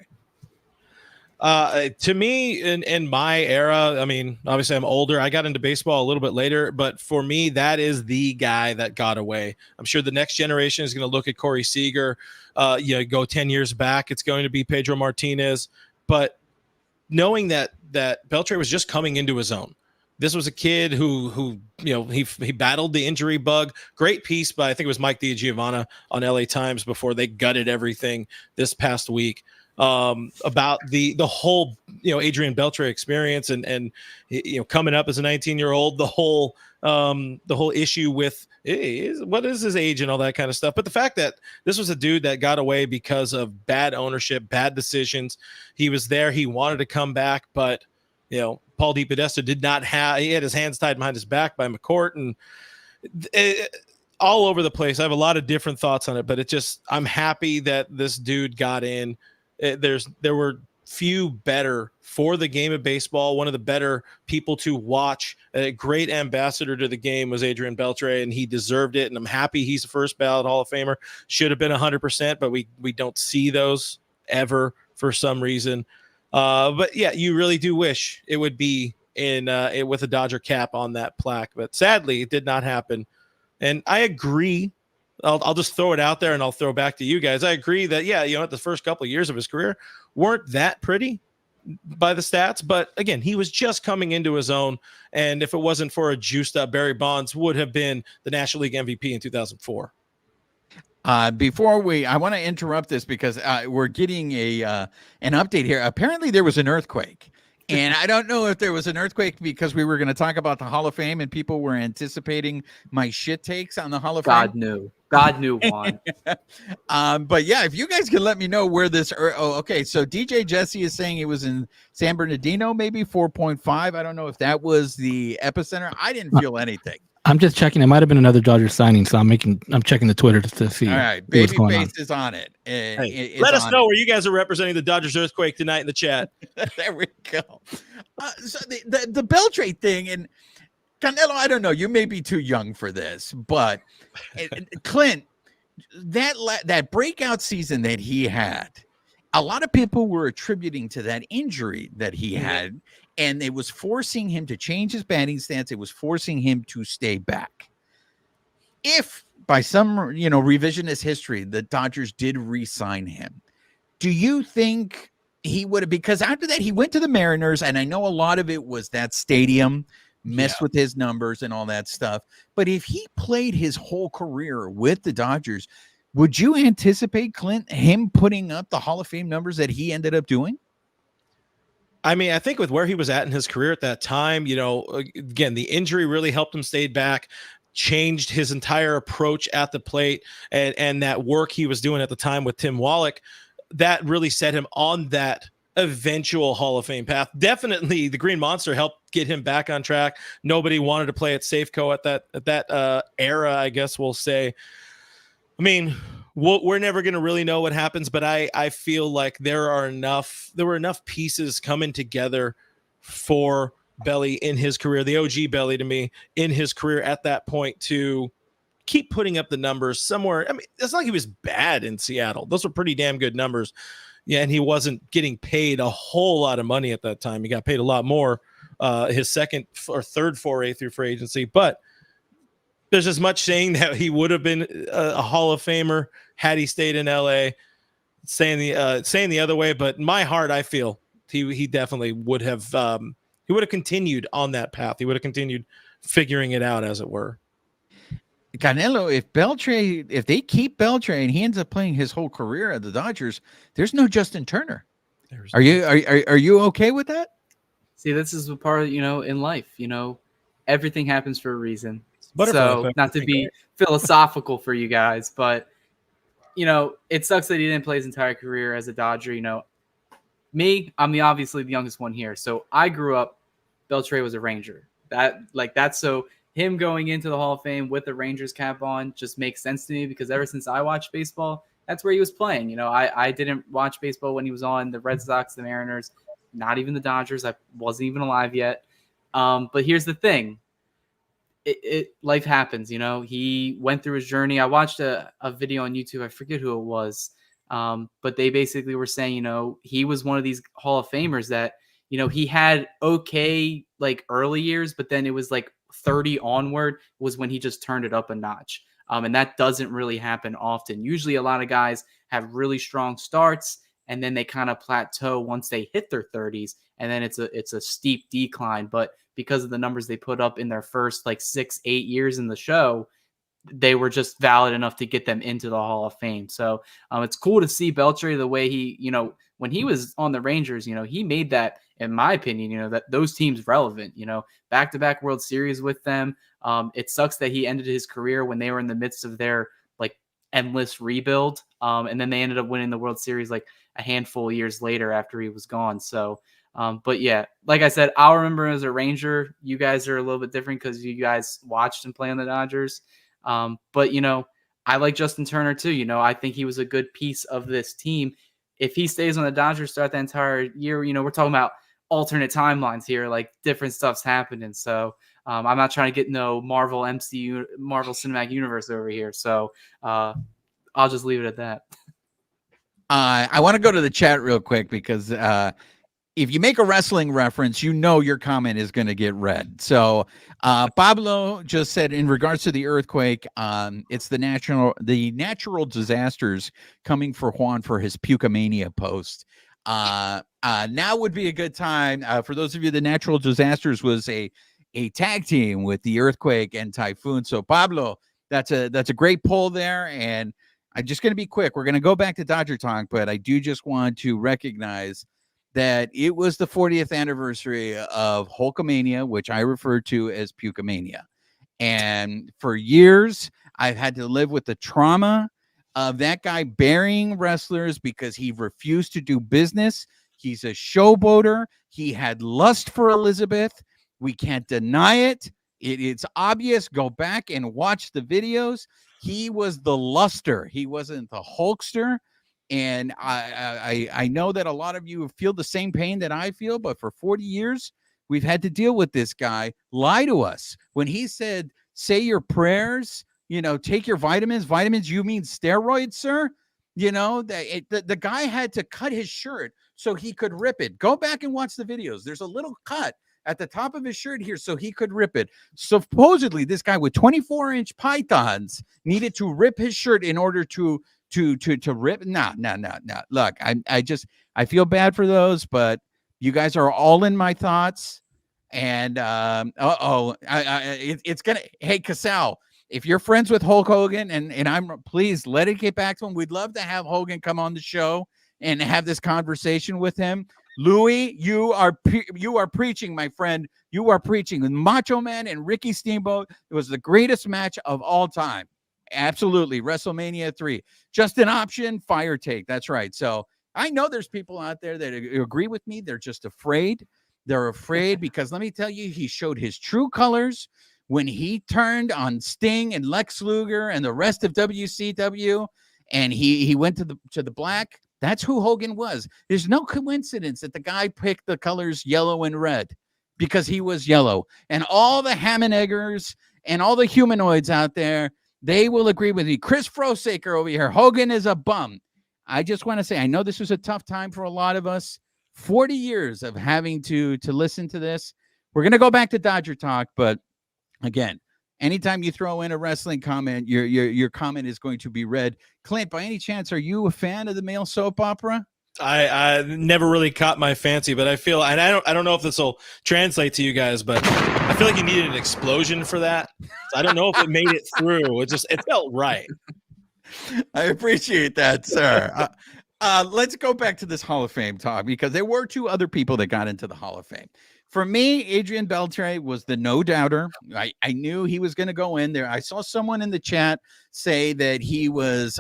To me, in my era, I mean, obviously I'm older. I got into baseball a little bit later, but for me, that is the guy that got away. I'm sure the next generation is going to look at Corey Seager. Go 10 years back, it's going to be Pedro Martinez. But knowing that Beltre was just coming into his own. This was a kid who he battled the injury bug. Great piece by, I think it was Mike DiGiovanna on LA Times before they gutted everything this past week, about the whole Adrien Beltre experience and coming up as a 19-year-old, the whole issue with what is his age and all that kind of stuff. But the fact that this was a dude that got away because of bad ownership, bad decisions. He was there, he wanted to come back, but Paul DePodesta he had his hands tied behind his back by McCourt, and all over the place. I have a lot of different thoughts on it, but I'm happy that this dude got in. There were few better for the game of baseball. One of the better people to watch. A great ambassador to the game was Adrien Beltre, and he deserved it. And I'm happy he's a first ballot Hall of Famer. Should have been 100%, but we don't see those ever for some reason. But yeah, you really do wish it would be with a Dodger cap on that plaque, but sadly it did not happen. And I agree. I'll just throw it out there and I'll throw back to you guys. I agree that, the first couple of years of his career weren't that pretty by the stats, but again, he was just coming into his own. And if it wasn't for a juiced up Barry Bonds, would have been the National League MVP in 2004. I want to interrupt this because we're getting an update here. Apparently there was an earthquake. And I don't know if there was an earthquake because we were going to talk about the Hall of Fame and people were anticipating my shit takes on the Hall of Fame. God knew, Juan. But yeah, if you guys can let me know where this. Okay. So DJ Jesse is saying it was in San Bernardino, maybe 4.5. I don't know if that was the epicenter. I didn't feel anything. I'm just checking. It might have been another Dodgers signing, so I'm checking the Twitter to see. All right, Babyface is on it. Let us know where you guys are representing the Dodgers earthquake tonight in the chat. There we go. So the Beltre thing, and Canelo, I don't know. You may be too young for this, but Clint, that breakout season that he had, a lot of people were attributing to that injury that he had. And it was forcing him to change his batting stance. It was forcing him to stay back. If by some, revisionist history, the Dodgers did re-sign him, do you think he would have, because after that he went to the Mariners, and I know a lot of it was that stadium messed with his numbers and all that stuff. But if he played his whole career with the Dodgers, would you anticipate, Clint, him putting up the Hall of Fame numbers that he ended up doing? I mean, I think with where he was at in his career at that time, again, the injury really helped him stay back, changed his entire approach at the plate, and that work he was doing at the time with Tim Wallach, that really set him on that eventual Hall of Fame path. Definitely the Green Monster helped get him back on track. Nobody wanted to play at Safeco at that era, I guess we'll say. I mean, we're never going to really know what happens, but I feel like there were enough pieces coming together for Belly in his career, the OG Belly to me, in his career at that point to keep putting up the numbers somewhere. I mean, it's not like he was bad in Seattle. Those were pretty damn good numbers. Yeah, and he wasn't getting paid a whole lot of money at that time. He got paid a lot more his second or third foray through free agency, but there's as much saying that he would have been a Hall of Famer had he stayed in LA, saying the other way. But in my heart, I feel he definitely would have continued on that path. He would have continued figuring it out, as it were. Canelo, if they keep Beltre and he ends up playing his whole career at the Dodgers, there's no Justin Turner. Are you okay with that? See, this is the part, in life, everything happens for a reason. Butterfly so not to be philosophical for you guys, but it sucks that he didn't play his entire career as a Dodger. Me, I'm obviously the youngest one here. So I grew up, Beltre was a Ranger. That's so him going into the Hall of Fame with the Rangers cap on just makes sense to me because ever since I watched baseball, that's where he was playing. I didn't watch baseball when he was on the Red Sox, the Mariners, not even the Dodgers. I wasn't even alive yet. But here's the thing. Life happens, he went through his journey. I watched a video on YouTube. I forget who it was. But they basically were saying, he was one of these Hall of Famers that, he had okay, early years, but then it was 30 onward was when he just turned it up a notch. And that doesn't really happen often. Usually a lot of guys have really strong starts and then they kind of plateau once they hit their 30s. And then it's a steep decline. But because of the numbers they put up in their first 6-8 years in the show, they were just valid enough to get them into the Hall of Fame. So it's cool to see Beltre the way he, when he was on the Rangers, he made that, in my opinion, that those teams relevant, back-to-back World Series with them. It sucks that he ended his career when they were in the midst of their endless rebuild. And then they ended up winning the World Series a handful of years later after he was gone. So, but yeah, like I said, I'll remember him as a Ranger. You guys are a little bit different because you guys watched him play on the Dodgers. But I like Justin Turner too. I think he was a good piece of this team. if he stays on the Dodgers throughout the entire year, we're talking about alternate timelines here, like different stuff's happening. So I'm not trying to get no Marvel MCU, Marvel Cinematic Universe over here. So I'll just leave it at that. I want to go to the chat real quick because if you make a wrestling reference, your comment is going to get read. So Pablo just said, in regards to the earthquake, it's the natural disasters coming for Juan for his Pucamania post. Now would be a good time for those of you. The natural disasters was a tag team with the earthquake and typhoon. So Pablo, that's a great poll there, and I'm just going to be quick. We're going to go back to Dodger talk, but I do just want to recognize that it was the 40th anniversary of Hulkamania, which I refer to as Pucamania. And for years, I've had to live with the trauma of that guy burying wrestlers because he refused to do business. He's a showboater. He had lust for Elizabeth. We can't deny it. It's obvious. Go back and watch the videos. He was the luster. He wasn't the Hulkster. And I know that a lot of you feel the same pain that I feel, but for 40 years, we've had to deal with this guy lie to us. When he said, say your prayers, take your vitamins. Vitamins, you mean steroids, sir? The guy had to cut his shirt so he could rip it. Go back and watch the videos. There's a little cut at the top of his shirt here so he could rip it. Supposedly, this guy with 24-inch pythons needed to rip his shirt in order to rip. No. Look, I feel bad for those, but you guys are all in my thoughts. And it's gonna. Hey, Casal, if you're friends with Hulk Hogan, and please let it get back to him. We'd love to have Hogan come on the show and have this conversation with him. Louis, you are preaching, my friend. You are preaching. With Macho Man and Ricky Steamboat, it was the greatest match of all time. Absolutely. WrestleMania 3. Just an option, fire take. That's right. So I know there's people out there that agree with me. They're just afraid. They're afraid because let me tell you, he showed his true colors when he turned on Sting and Lex Luger and the rest of WCW, and he went to the black. That's who Hogan was. There's no coincidence that the guy picked the colors yellow and red because he was yellow. And all the ham and eggers and all the humanoids out there, they will agree with me. Chris Frosaker over here, Hogan is a bum. I just want to say, I know this was a tough time for a lot of us. 40 years of having to listen to this. We're going to go back to Dodger talk, but again, anytime you throw in a wrestling comment, your comment is going to be read. Clint, by any chance, are you a fan of the male soap opera? I never really caught my fancy, but I feel, and I don't know if this will translate to you guys, but I feel like you needed an explosion for that. I don't know if it made it through. It felt right. I appreciate that, sir. Let's go back to this Hall of Fame talk because there were two other people that got into the Hall of Fame. For me, Adrien Beltre was the no doubter. I knew he was going to go in there. I saw someone in the chat say that he was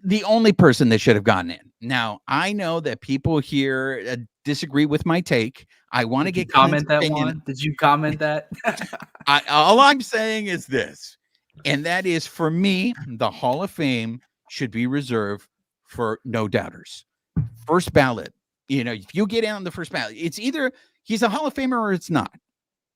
the only person that should have gotten in. Now, I know that people here disagree with my take. I want to get comment that one. Did you comment that? All I'm saying is this, and that is, for me, the Hall of Fame should be reserved for no doubters. First ballot. If you get in on the first ballot, it's either he's a Hall of Famer or it's not.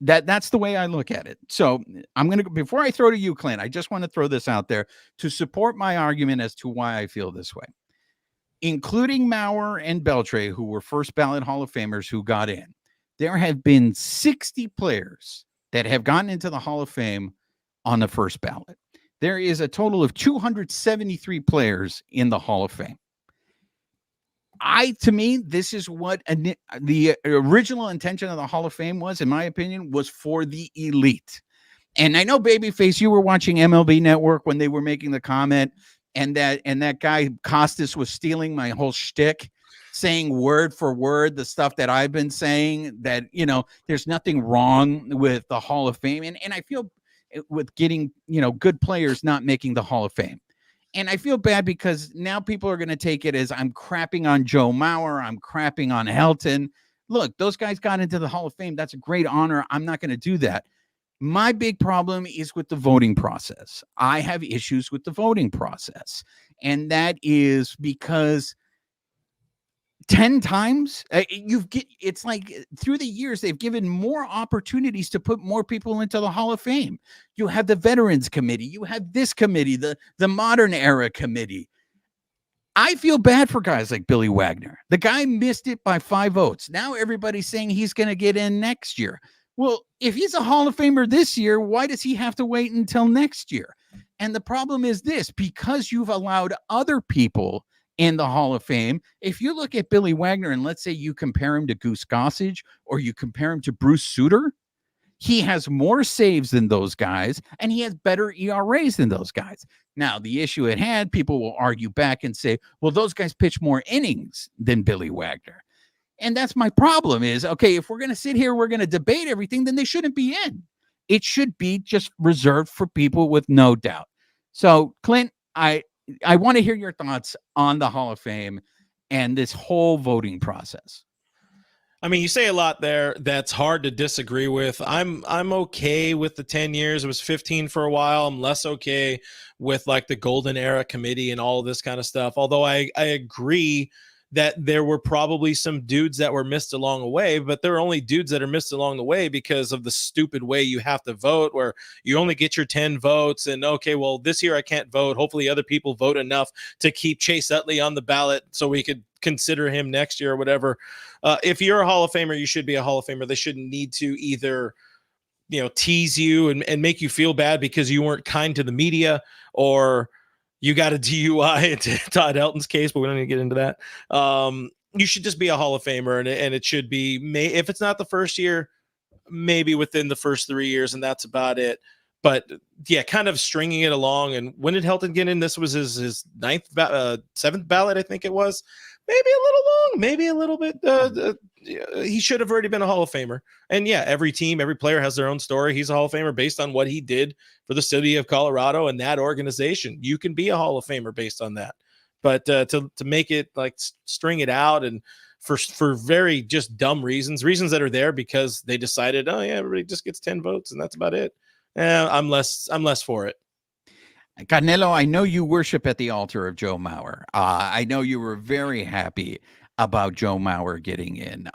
That's the way I look at it. So I'm going to, before I throw to you, Clint, I just want to throw this out there to support my argument as to why I feel this way. Including Maurer and Beltre, who were first ballot Hall of Famers who got in, there have been 60 players that have gotten into the Hall of Fame on the first ballot. There is a total of 273 players in the Hall of Fame. To me, this is what the original intention of the Hall of Fame was, in my opinion, was for the elite. And I know, Babyface, you were watching MLB Network when they were making the comment, and that guy Costas was stealing my whole shtick, saying word for word the stuff that I've been saying, that, there's nothing wrong with the Hall of Fame. And I feel with getting, good players not making the Hall of Fame. And I feel bad because now people are going to take it as I'm crapping on Joe Mauer. I'm crapping on Helton. Look, those guys got into the Hall of Fame. That's a great honor. I'm not going to do that. My big problem is with the voting process. I have issues with the voting process. And that is because 10 times it's like through the years they've given more opportunities to put more people into the Hall of Fame. You have the Veterans Committee, you have this committee, the Modern Era Committee. I feel bad for guys like Billy Wagner. The guy missed it by 5 votes. Now everybody's saying he's going to get in next year. Well, if he's a Hall of Famer this year, why does he have to wait until next year? And the problem is this: because you've allowed other people in the Hall of Fame. If you look at Billy Wagner and let's say you compare him to Goose Gossage or you compare him to Bruce Sutter, he has more saves than those guys and he has better ERAs than those guys. Now, the issue at hand, people will argue back and say, well, those guys pitch more innings than Billy Wagner. And that's my problem is, okay, if we're going to sit here, we're going to debate everything, then they shouldn't be in. It should be just reserved for people with no doubt. So, Clint, I want to hear your thoughts on the Hall of Fame and this whole voting process. I mean, you say a lot there that's hard to disagree with. I'm okay with the 10 years. It was 15 for a while. I'm less okay with like the Golden Era Committee and all of this kind of stuff. Although I agree that there were probably some dudes that were missed along the way, but there are only dudes that are missed along the way because of the stupid way you have to vote, where you only get your 10 votes and okay, well, this year I can't vote. Hopefully other people vote enough to keep Chase Utley on the ballot so we could consider him next year or whatever. If you're a Hall of Famer, you should be a Hall of Famer. They shouldn't need to either, tease you and make you feel bad because you weren't kind to the media, or you got a DUI in Todd Helton's case, but we don't need to get into that. You should just be a Hall of Famer, and it should be, if it's not the first year, maybe within the first 3 years, and that's about it. But yeah, kind of stringing it along. And when did Helton get in? This was his 7th ballot, I think it was. Maybe a little long, maybe a little bit. He should have already been a Hall of Famer. And yeah, every team, every player has their own story. He's a Hall of Famer based on what he did for the city of Colorado and that organization. You can be a Hall of Famer based on that. But to make it like string it out and for very just dumb reasons that are there because they decided, oh yeah, everybody just gets 10 votes and that's about it. I'm less for it. Canelo, I know you worship at the altar of Joe Mauer. I know you were very happy about Joe Mauer getting in.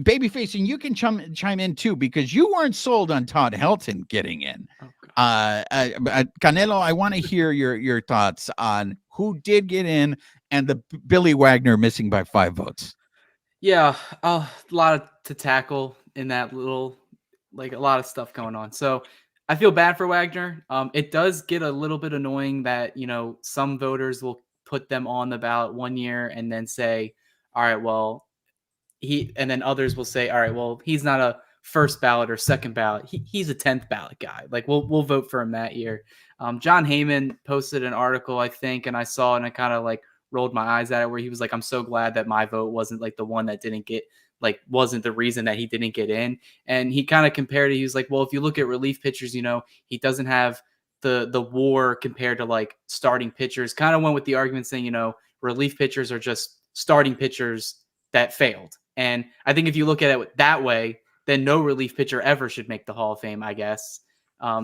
Babyface, and you can chime in too, because you weren't sold on Todd Helton getting in. Canelo, I want to hear your thoughts on who did get in and the Billy Wagner missing by 5 votes. Yeah, a lot to tackle in that little, like a lot of stuff going on. So I feel bad for Wagner. It does get a little bit annoying that, some voters will put them on the ballot one year and then say, all right, well, and then others will say, all right, well, he's not a first ballot or second ballot. He's a 10th ballot guy. Like we'll vote for him that year. John Heyman posted an article, I think, and I saw it and I kind of like rolled my eyes at it, where he was like, I'm so glad that my vote wasn't like the one that didn't get, like wasn't the reason that he didn't get in. And he kind of compared it. He was like, well, if you look at relief pitchers, he doesn't have the WAR compared to like starting pitchers. Kind of went with the argument saying, relief pitchers are just starting pitchers that failed. And I think if you look at it that way, then no relief pitcher ever should make the Hall of Fame, I guess.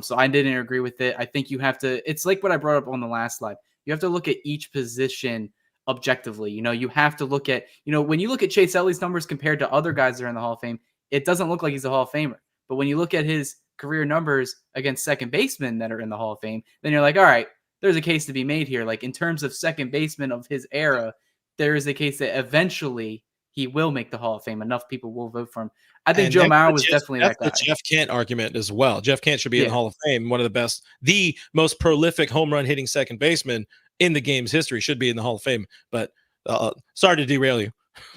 So I didn't agree with it. I think you have to, it's like what I brought up on the last slide. You have to look at each position objectively. You have to look at, when you look at Chase Utley's numbers compared to other guys that are in the Hall of Fame, it doesn't look like he's a Hall of Famer. But when you look at his career numbers against second basemen that are in the Hall of Fame, then you're like, all right, there's a case to be made here. Like in terms of second baseman of his era, there is a case that eventually he will make the Hall of Fame. Enough people will vote for him. I think Joe Mauer was definitely that guy. That's the Jeff Kent argument as well. Jeff Kent should be in the Hall of Fame. One of the best, the most prolific home run hitting second baseman in the game's history, should be in the Hall of Fame. But sorry to derail you.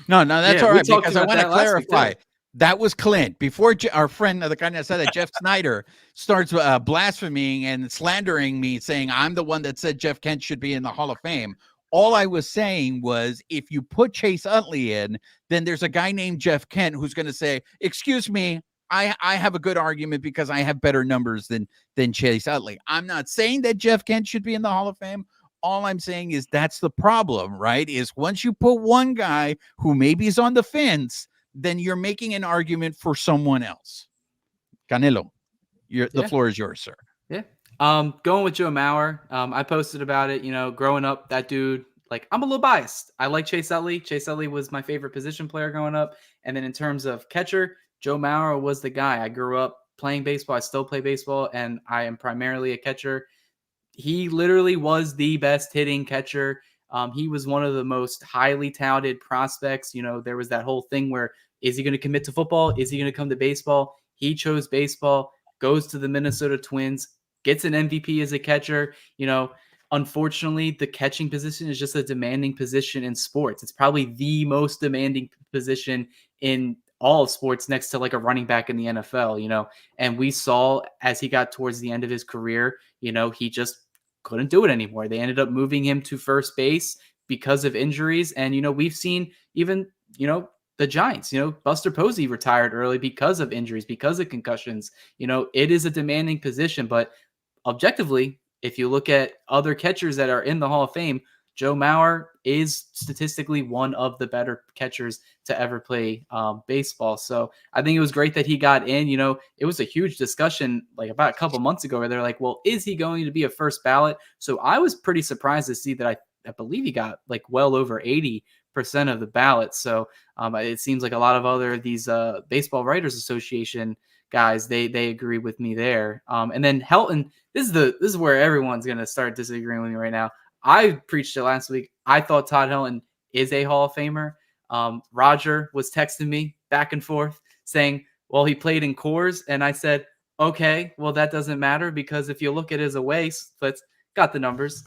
No, that's all right, because I want to clarify. That was Clint. Before our friend, the guy that said that, Jeff Snyder, starts blaspheming and slandering me, saying I'm the one that said Jeff Kent should be in the Hall of Fame. All I was saying was, if you put Chase Utley in, then there's a guy named Jeff Kent who's going to say, excuse me, I have a good argument because I have better numbers than Chase Utley. I'm not saying that Jeff Kent should be in the Hall of Fame. All I'm saying is that's the problem, right? Is once you put one guy who maybe is on the fence, then you're making an argument for someone else. Canelo. The floor is yours, sir. Yeah. Going with Joe Mauer. I posted about it, growing up, that dude, like, I'm a little biased. I like Chase Utley. Chase Utley was my favorite position player growing up. And then in terms of catcher, Joe Mauer was the guy. I grew up playing baseball. I still play baseball, and I am primarily a catcher. He literally was the best hitting catcher. He was one of the most highly touted prospects. There was that whole thing where, is he going to commit to football? Is he going to come to baseball? He chose baseball, goes to the Minnesota Twins, gets an MVP as a catcher. Unfortunately, the catching position is just a demanding position in sports. It's probably the most demanding position in all of sports, next to like a running back in the NFL, and we saw as he got towards the end of his career, he just couldn't do it anymore. They ended up moving him to first base because of injuries. And, we've seen even, the Giants, Buster Posey retired early because of injuries, because of concussions. It is a demanding position, but objectively, if you look at other catchers that are in the Hall of Fame, Joe Mauer is statistically one of the better catchers to ever play baseball. So I think it was great that he got in. It was a huge discussion like about a couple months ago where they're like, well, is he going to be a first ballot? So I was pretty surprised to see that I believe he got like well over 80% of the ballot. So it seems like a lot of these Baseball Writers Association guys, they agree with me there. And then Helton, this is where everyone's going to start disagreeing with me right now. I preached it last week. I thought Todd Helton is a Hall of Famer. Roger was texting me back and forth saying, well, he played in Coors. And I said, okay, well, that doesn't matter because if you look at his away splits, got the numbers.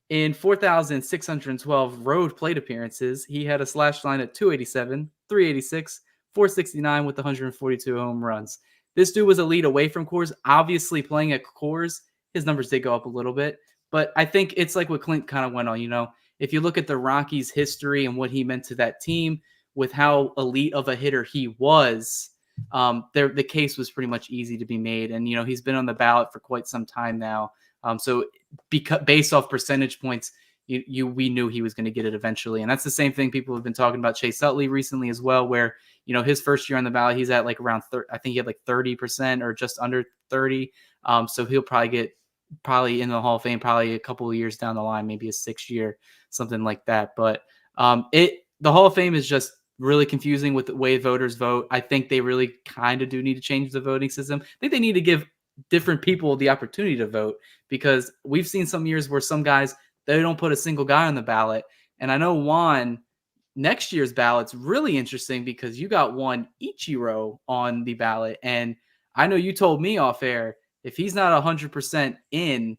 In 4,612 road plate appearances, he had a slash line at 287, 386, 469 with 142 home runs. This dude was elite away from Coors. Obviously, playing at Coors, his numbers did go up a little bit. But I think it's like what Clint kind of went on, if you look at the Rockies' history and what he meant to that team with how elite of a hitter he was, the case was pretty much easy to be made. And, he's been on the ballot for quite some time now. So based off percentage points, we knew he was going to get it eventually. And that's the same thing people have been talking about Chase Utley recently as well, where, his first year on the ballot, he's at like around, I think he had like 30% or just under 30. So he'll probably get in the Hall of Fame, probably a couple of years down the line, maybe a 6th year, something like that. But the Hall of Fame is just really confusing with the way voters vote. I think they really kind of do need to change the voting system. I think they need to give different people the opportunity to vote, because we've seen some years where some guys, they don't put a single guy on the ballot. And I know Juan, next year's ballot's really interesting because you got one Ichiro on the ballot. And I know you told me off air, if he's not 100% in,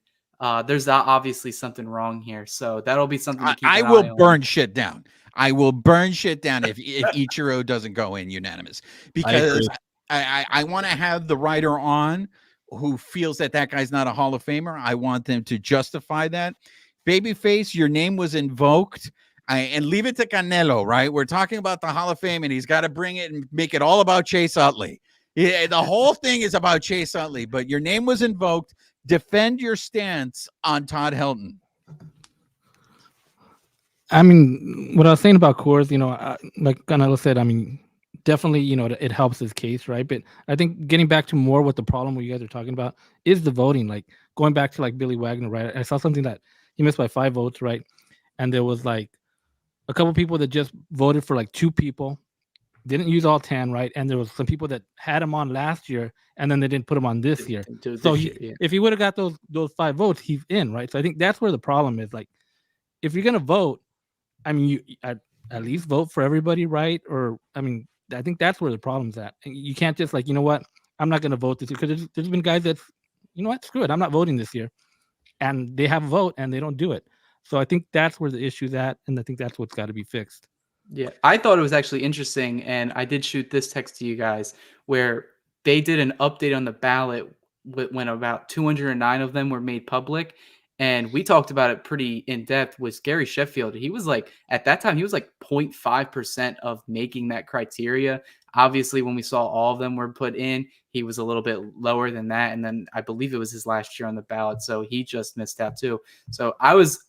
there's obviously something wrong here. So that'll be something to keep an eye on. I will burn shit down. I will burn shit down if Ichiro doesn't go in unanimous, because I want to have the writer on who feels that guy's not a Hall of Famer. I want them to justify that. Babyface, your name was invoked. And leave it to Canelo, right? We're talking about the Hall of Fame, and he's got to bring it and make it all about Chase Utley. Yeah, the whole thing is about Chase Utley, but your name was invoked. Defend your stance on Todd Helton. I mean, what I was saying about Coors, like Canelo said, I mean, definitely, it helps his case, right? But I think getting back to more what the problem what you guys are talking about is the voting. Like going back to like Billy Wagner, right? I saw something that he missed by 5 votes, right? And there was like a couple people that just voted for like 2 people, didn't use all 10, right? And there was some people that had him on last year, and then they didn't put him on this year. So if he would have got those 5 votes, he's in, right? So I think that's where the problem is. Like, if you're gonna vote, I mean, you at least vote for everybody, right? Or I mean, I think that's where the problem's at. And you can't just like, you know what, I'm not gonna vote this year, because there's been guys that, you know what, screw it, I'm not voting this year, and they have a vote and they don't do it. So I think that's where the issue's at, and I think that's what's got to be fixed. Yeah, I thought it was actually interesting, and I did shoot this text to you guys where they did an update on the ballot when about 209 of them were made public, and we talked about it pretty in depth with Gary Sheffield. He was like, at that time, he was like 0.5% of making that criteria. Obviously, when we saw all of them were put in, he was a little bit lower than that. And then I believe it was his last year on the ballot, so he just missed out too. So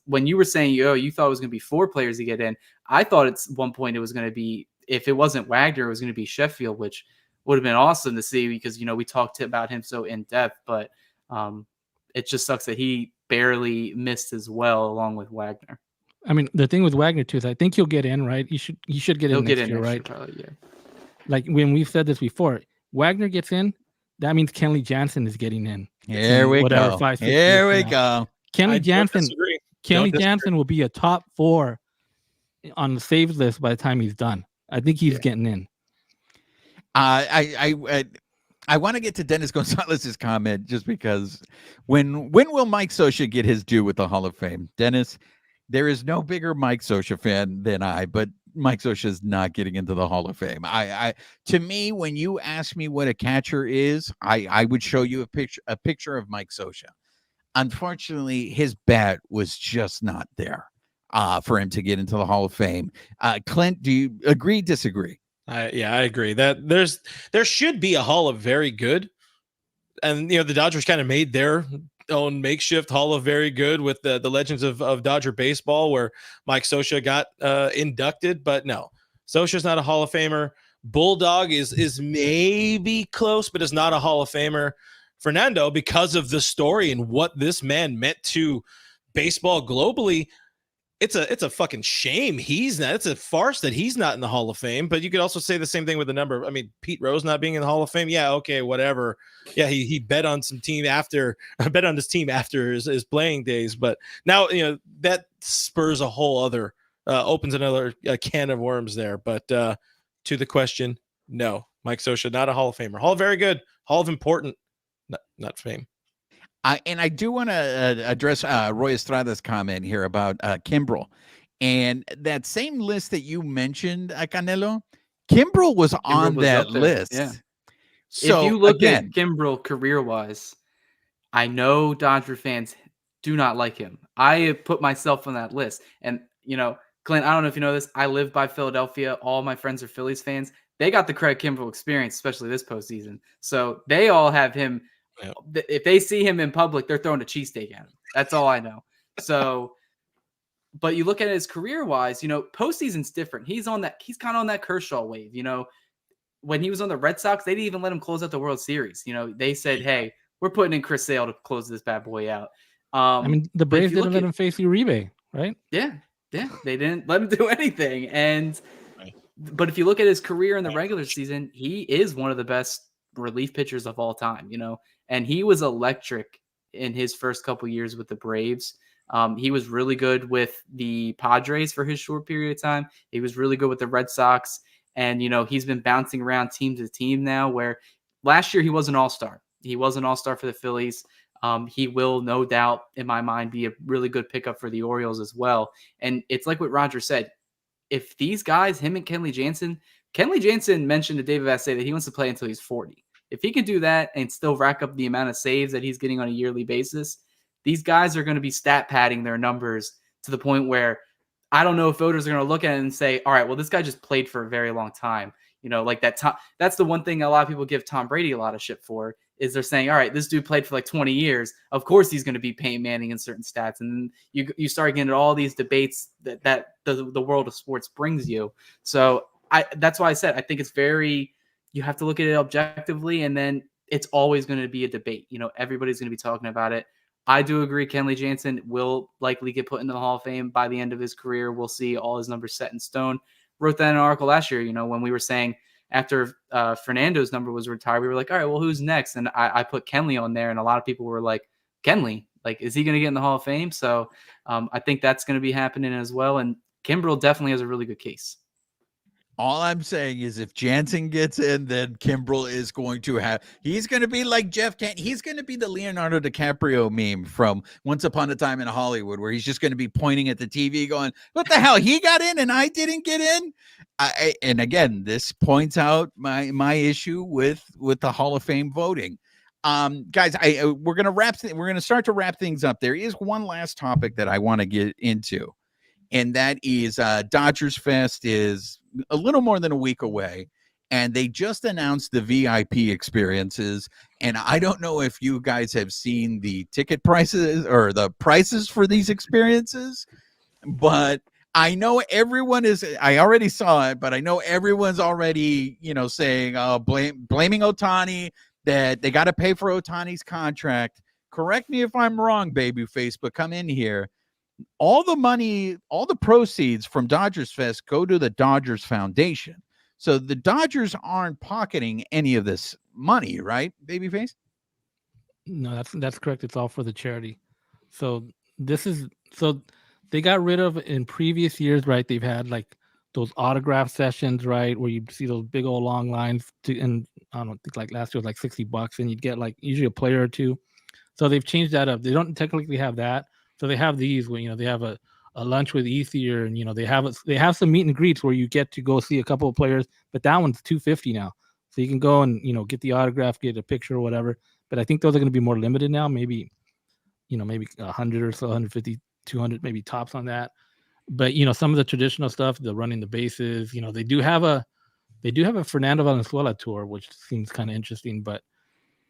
when you were saying, you thought it was going to be 4 players to get in, I thought at one point it was going to be, if it wasn't Wagner, it was going to be Sheffield, which would have been awesome to see because, we talked about him so in depth, but it just sucks that he barely missed as well along with Wagner. I mean, the thing with Wagner too is I think he'll get in, right? He should get in next year, right? Probably, yeah. Like when we've said this before, Wagner gets in, that means Kenley Jansen is getting in. Here we go. 5-6 Here we years from now. go. Kenley Don't Jansen will be a top 4 on the saves list by the time he's done. I think he's getting in. I want to get to Dennis Gonzalez's comment just because when will Mike Scioscia get his due with the Hall of Fame? Dennis, there is no bigger Mike Scioscia fan than I, but Mike Scioscia is not getting into the Hall of Fame. To me, when you ask me what a catcher is, I would show you a picture of Mike Scioscia. Unfortunately, his bat was just not there for him to get into the Hall of Fame. Clint, do you agree, disagree? I agree that there should be a Hall of Very Good, and the Dodgers kind of made their own makeshift Hall of Very Good with the Legends of Dodger Baseball, where Mike Scioscia got inducted, but no, Scioscia's not a Hall of Famer. Bulldog is maybe close, but is not a Hall of Famer. Fernando, because of the story and what this man meant to baseball globally, it's a fucking shame he's not. It's a farce that he's not in the Hall of Fame. But you could also say the same thing with the number. I mean, Pete Rose not being in the Hall of Fame. Yeah, okay, whatever. Yeah, he bet on his team after his playing days. But now that spurs a whole other opens another can of worms there. But to the question, no, Mike Scioscia not a Hall of Famer. Hall of Very Good. Hall of Important. Not fame. And I do want to address Roy Estrada's comment here about Kimbrel. And that same list that you mentioned, Canelo, Kimbrel was on that list. Yeah. So if you look at Kimbrel career-wise, I know Dodger fans do not like him. I put myself on that list. And, Clint, I don't know if you know this. I live by Philadelphia. All my friends are Phillies fans. They got the Craig Kimbrel experience, especially this postseason. So they all have him. Yeah. If they see him in public, they're throwing a cheesesteak at him. That's all I know. So, but you look at his career-wise, postseason's different. He's kind of on that Kershaw wave. When he was on the Red Sox, they didn't even let him close out the World Series. They said, "Hey, we're putting in Chris Sale to close this bad boy out." I mean, the Braves didn't let him face Uribe, right? Yeah, they didn't let him do anything. But if you look at his career in the regular season, he is one of the best relief pitchers of all time. And he was electric in his first couple years with the Braves. He was really good with the Padres for his short period of time. He was really good with the Red Sox. And, he's been bouncing around team to team now, where last year he was an all-star. He was an all-star for the Phillies. He will, no doubt, in my mind, be a really good pickup for the Orioles as well. And it's like what Roger said. If these guys, him and Kenley Jansen mentioned to David Vassay that he wants to play until he's 40. If he can do that and still rack up the amount of saves that he's getting on a yearly basis, these guys are going to be stat padding their numbers to the point where I don't know if voters are going to look at it and say, all right, well, this guy just played for a very long time. Like that. That's the one thing a lot of people give Tom Brady a lot of shit for, is they're saying, all right, this dude played for like 20 years. Of course he's going to be Peyton Manning in certain stats. And then you start getting all these debates that the world of sports brings you. So that's why I said, I think it's you have to look at it objectively, and then it's always going to be a debate. Everybody's going to be talking about it. I do agree Kenley Jansen will likely get put into the Hall of Fame by the end of his career. We'll see all his numbers set in stone. Wrote that in an article last year, when we were saying after Fernando's number was retired, we were like, all right, well, who's next? And I put Kenley on there, and a lot of people were like, Kenley? Like, is he going to get in the Hall of Fame? So I think that's going to be happening as well. And Kimbrel definitely has a really good case. All I'm saying is if Jansen gets in, then Kimbrel is going to he's going to be like Jeff Kent. He's going to be the Leonardo DiCaprio meme from Once Upon a Time in Hollywood, where he's just going to be pointing at the TV going, what the hell? He got in and I didn't get in. And again, this points out my issue with the Hall of Fame voting. Guys, we're going to start to wrap things up. There is one last topic that I want to get into. And that is Dodgers Fest is a little more than a week away. And they just announced the VIP experiences. And I don't know if you guys have seen the ticket prices or the prices for these experiences, but I know everyone is. I already saw it, but I know everyone's already, saying, blaming Otani, that they got to pay for Otani's contract. Correct me if I'm wrong, babyface, but come in here. All the money, all the proceeds from Dodgers Fest go to the Dodgers Foundation. So the Dodgers aren't pocketing any of this money, right, babyface? No, that's correct. It's all for the charity. So so they got rid of in previous years, right? They've had like those autograph sessions, right, where you see those big old long lines and I don't know, I think like last year was like $60 and you'd get like usually a player or two. So they've changed that up. They don't technically have that. So they have these where they have a lunch with Ether and they have some meet and greets where you get to go see a couple of players, but that one's $250 now. So you can go and get the autograph, get a picture or whatever. But I think those are going to be more limited now. Maybe 100 or so, 150, 200, maybe tops on that. But some of the traditional stuff, the running the bases, they do have a Fernando Valenzuela tour, which seems kind of interesting. But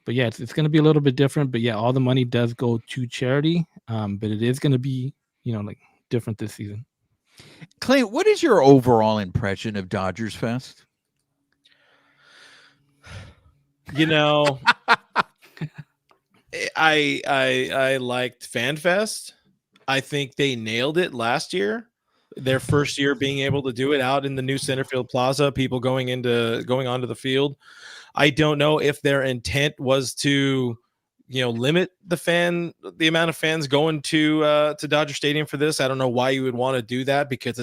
yeah, it's going to be a little bit different. But yeah, all the money does go to charity. But it is going to be like different this season. Clint, what is your overall impression of Dodgers Fest? I liked FanFest. I think they nailed it last year. Their first year being able to do it out in the new Centerfield Plaza, people going onto the field. I don't know if their intent was to, limit the amount of fans going to Dodger Stadium for this. I don't know why you would want to do that because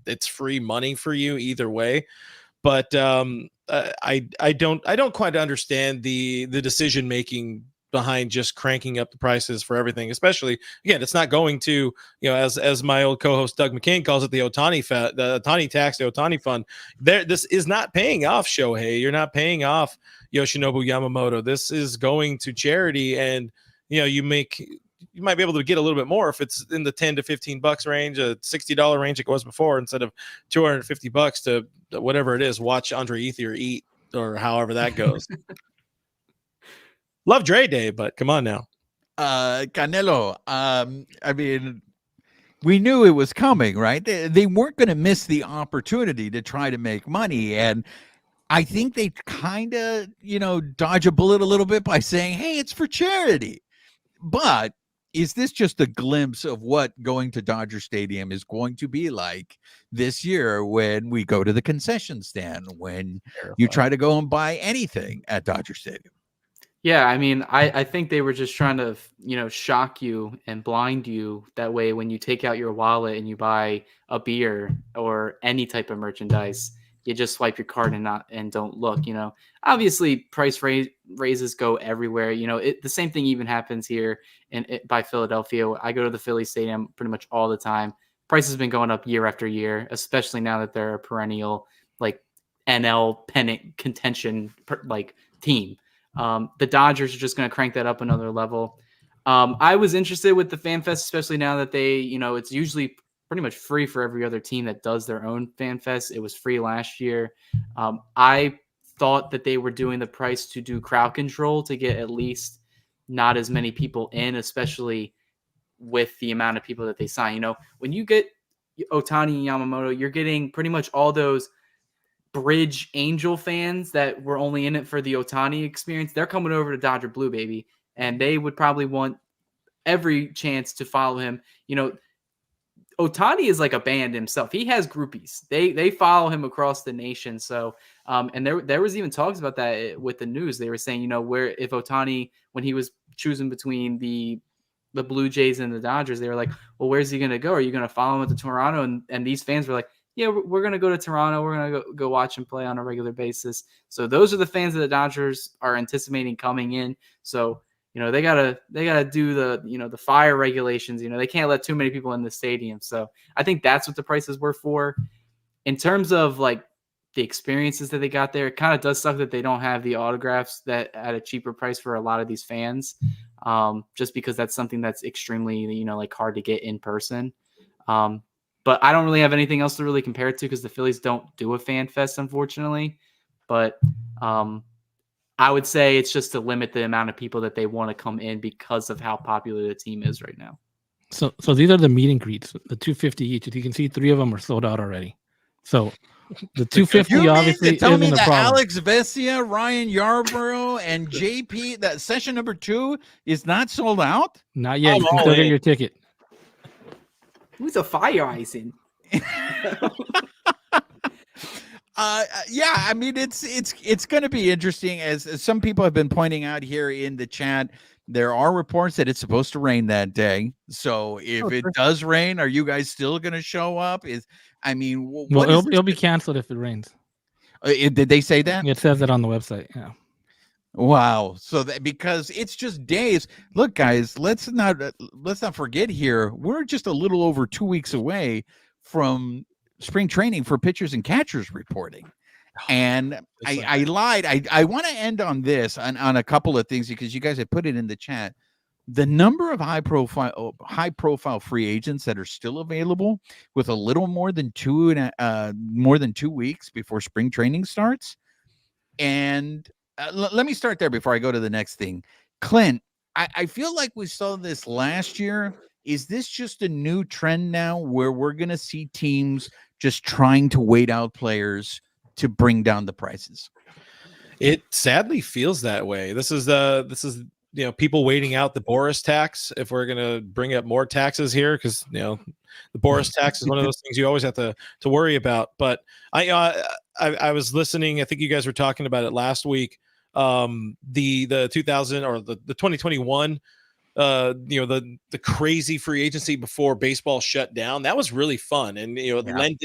it's free money for you either way. But I don't quite understand the decision making behind just cranking up the prices for everything, especially again, it's not going to, as my old co-host Doug McCain calls it, the Otani tax, the Otani fund. This is not paying off Shohei. You're not paying off Yoshinobu Yamamoto. This is going to charity, and you might be able to get a little bit more if it's in the $10 to $15 range, a $60 range it was before, instead of $250 to whatever it is. Watch Andre Ethier eat, or however that goes. Love Dre Day, but come on now. Canelo, I mean, we knew it was coming, right? They weren't going to miss the opportunity to try to make money. And I think they kind of, dodge a bullet a little bit by saying, hey, it's for charity. But is this just a glimpse of what going to Dodger Stadium is going to be like this year when we go to the concession stand, when you try to go and buy anything at Dodger Stadium? Yeah, I mean, I think they were just trying to, shock you and blind you. That way, when you take out your wallet and you buy a beer or any type of merchandise, you just swipe your card and don't look. Obviously, price raises go everywhere. The same thing even happens here by Philadelphia. I go to the Philly Stadium pretty much all the time. Price has been going up year after year, especially now that they're a perennial NL pennant contention team. The Dodgers are just going to crank that up another level. I was interested with the FanFest, especially now that they, it's usually pretty much free for every other team that does their own FanFest. It was free last year. I thought that they were doing the price to do crowd control to get at least not as many people in, especially with the amount of people that they sign. When you get Otani and Yamamoto, you're getting pretty much all those Bridge Angel fans that were only in it for the Otani experience. They're coming over to Dodger Blue, baby, and they would probably want every chance to follow him. Otani is like a band himself. He has groupies. They follow him across the nation. So, and there was even talks about that with the news. They were saying, where if Otani, when he was choosing between the Blue Jays and the Dodgers, they were like, well, where's he going to go? Are you going to follow him to Toronto? And these fans were like, yeah, we're going to go to Toronto. We're going to go watch him play on a regular basis. So those are the fans that the Dodgers are anticipating coming in. So, they gotta do the fire regulations. They can't let too many people in the stadium. So I think that's what the prices were for. In terms of the experiences that they got there, it kind of does suck that they don't have the autographs that at a cheaper price for a lot of these fans. Just because that's something that's extremely, hard to get in person. But I don't really have anything else to really compare it to because the Phillies don't do a fan fest, unfortunately. But I would say it's just to limit the amount of people that they want to come in because of how popular the team is right now. So these are the meet and greets, the 250 each. As you can see, 3 of them are sold out already. So the 250 You mean obviously to tell me isn't a that problem. Alex Vesia, Ryan Yarborough, and JP, that session number 2 is not sold out? Not yet. I'm You can all still get in. your ticket. Who's a fire icing? Yeah, I mean it's going to be interesting as some people have been pointing out here in the chat. There are reports that it's supposed to rain that day. So if it does rain, are you guys still going to show up? I mean, Well, what is it'll be canceled if it rains. did they say that? It says it on the website. Yeah. Wow. So that because it's just days. Look, guys, let's not forget here. We're just a little over 2 weeks away from spring training for pitchers and catchers reporting. And I lied. I want to end on this on a couple of things because you guys have put it in the chat. The number of high profile free agents that are still available with a little more than 2 weeks before spring training starts. And let me start there before I go to the next thing. Clint, I feel like we saw this last year. Is this just a new trend now where we're going to see teams just trying to wait out players to bring down the prices? It sadly feels that way. This is people waiting out the Boras tax. If we're going to bring up more taxes here, because the Boras tax is one of those things you always have to worry about. But I was listening. I think you guys were talking about it last week. The 2000 or the 2021. The crazy free agency before baseball shut down, that was really fun, and lent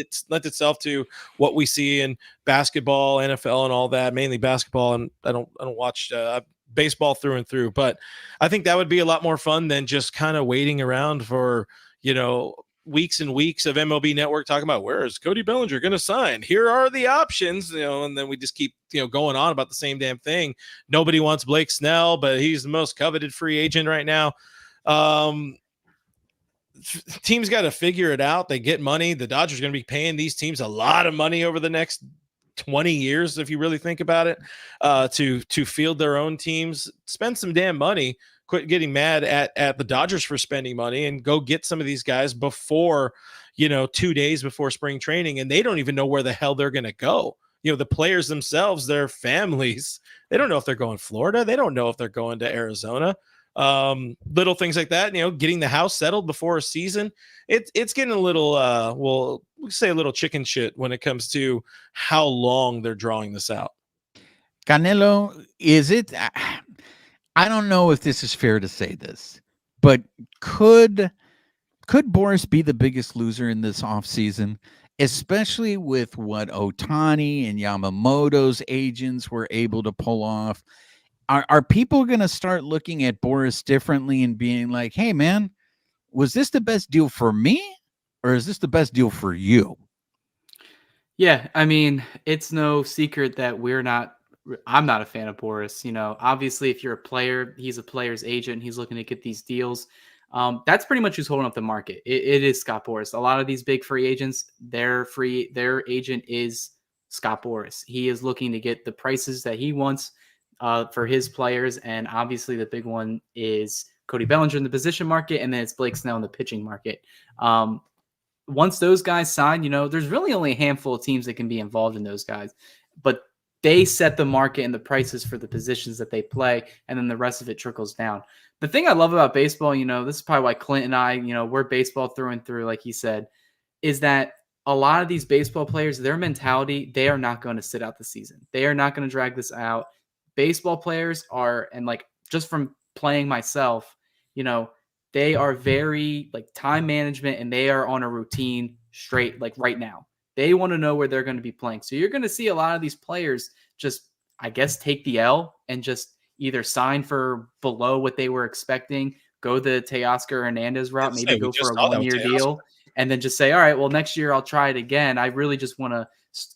itself to what we see in basketball, NFL, and all that. Mainly basketball, and I don't watch baseball through and through, but I think that would be a lot more fun than just kind of waiting around for weeks and weeks of MLB Network talking about where is Cody Bellinger going to sign? Here are the options, and then we just keep going on about the same damn thing. Nobody wants Blake Snell, but he's the most coveted free agent right now. Teams got to figure it out. They get money. The Dodgers are going to be paying these teams a lot of money over the next 20 years, if you really think about it, to field their own teams. Spend some damn money. Quit getting mad at the Dodgers for spending money and go get some of these guys before, 2 days before spring training. And they don't even know where the hell they're going to go. The players themselves, their families, they don't know if they're going to Florida. They don't know if they're going to Arizona. Little things like that, getting the house settled before a season. It's getting a little, we'll say a little chicken shit when it comes to how long they're drawing this out. Canelo, is it? I don't know if this is fair to say this, but could Boras be the biggest loser in this offseason, especially with what Otani and Yamamoto's agents were able to pull off? Are people going to start looking at Boras differently and being like, hey, man, was this the best deal for me or is this the best deal for you? Yeah, I mean, it's no secret that I'm not a fan of Boras. Obviously, if you're a player, he's a player's agent. He's looking to get these deals. That's pretty much who's holding up the market. It is Scott Boras. A lot of these big free agents, their agent is Scott Boras. He is looking to get the prices that he wants for his players. And obviously, the big one is Cody Bellinger in the position market, and then it's Blake Snell in the pitching market. Once those guys sign, there's really only a handful of teams that can be involved in those guys. But they set the market and the prices for the positions that they play, and then the rest of it trickles down. The thing I love about baseball, this is probably why Clint and I, we're baseball through and through, like he said, is that a lot of these baseball players, their mentality, they are not going to sit out the season. They are not going to drag this out. Baseball players are, and like just from playing myself, they are very like time management, and they are on a routine straight like right now. They want to know where they're going to be playing. So you're going to see a lot of these players just, I guess, take the L and just either sign for below what they were expecting, go the Teoscar Hernandez route, maybe go for a 1-year deal, and then just say, all right, well, next year I'll try it again. I really just want to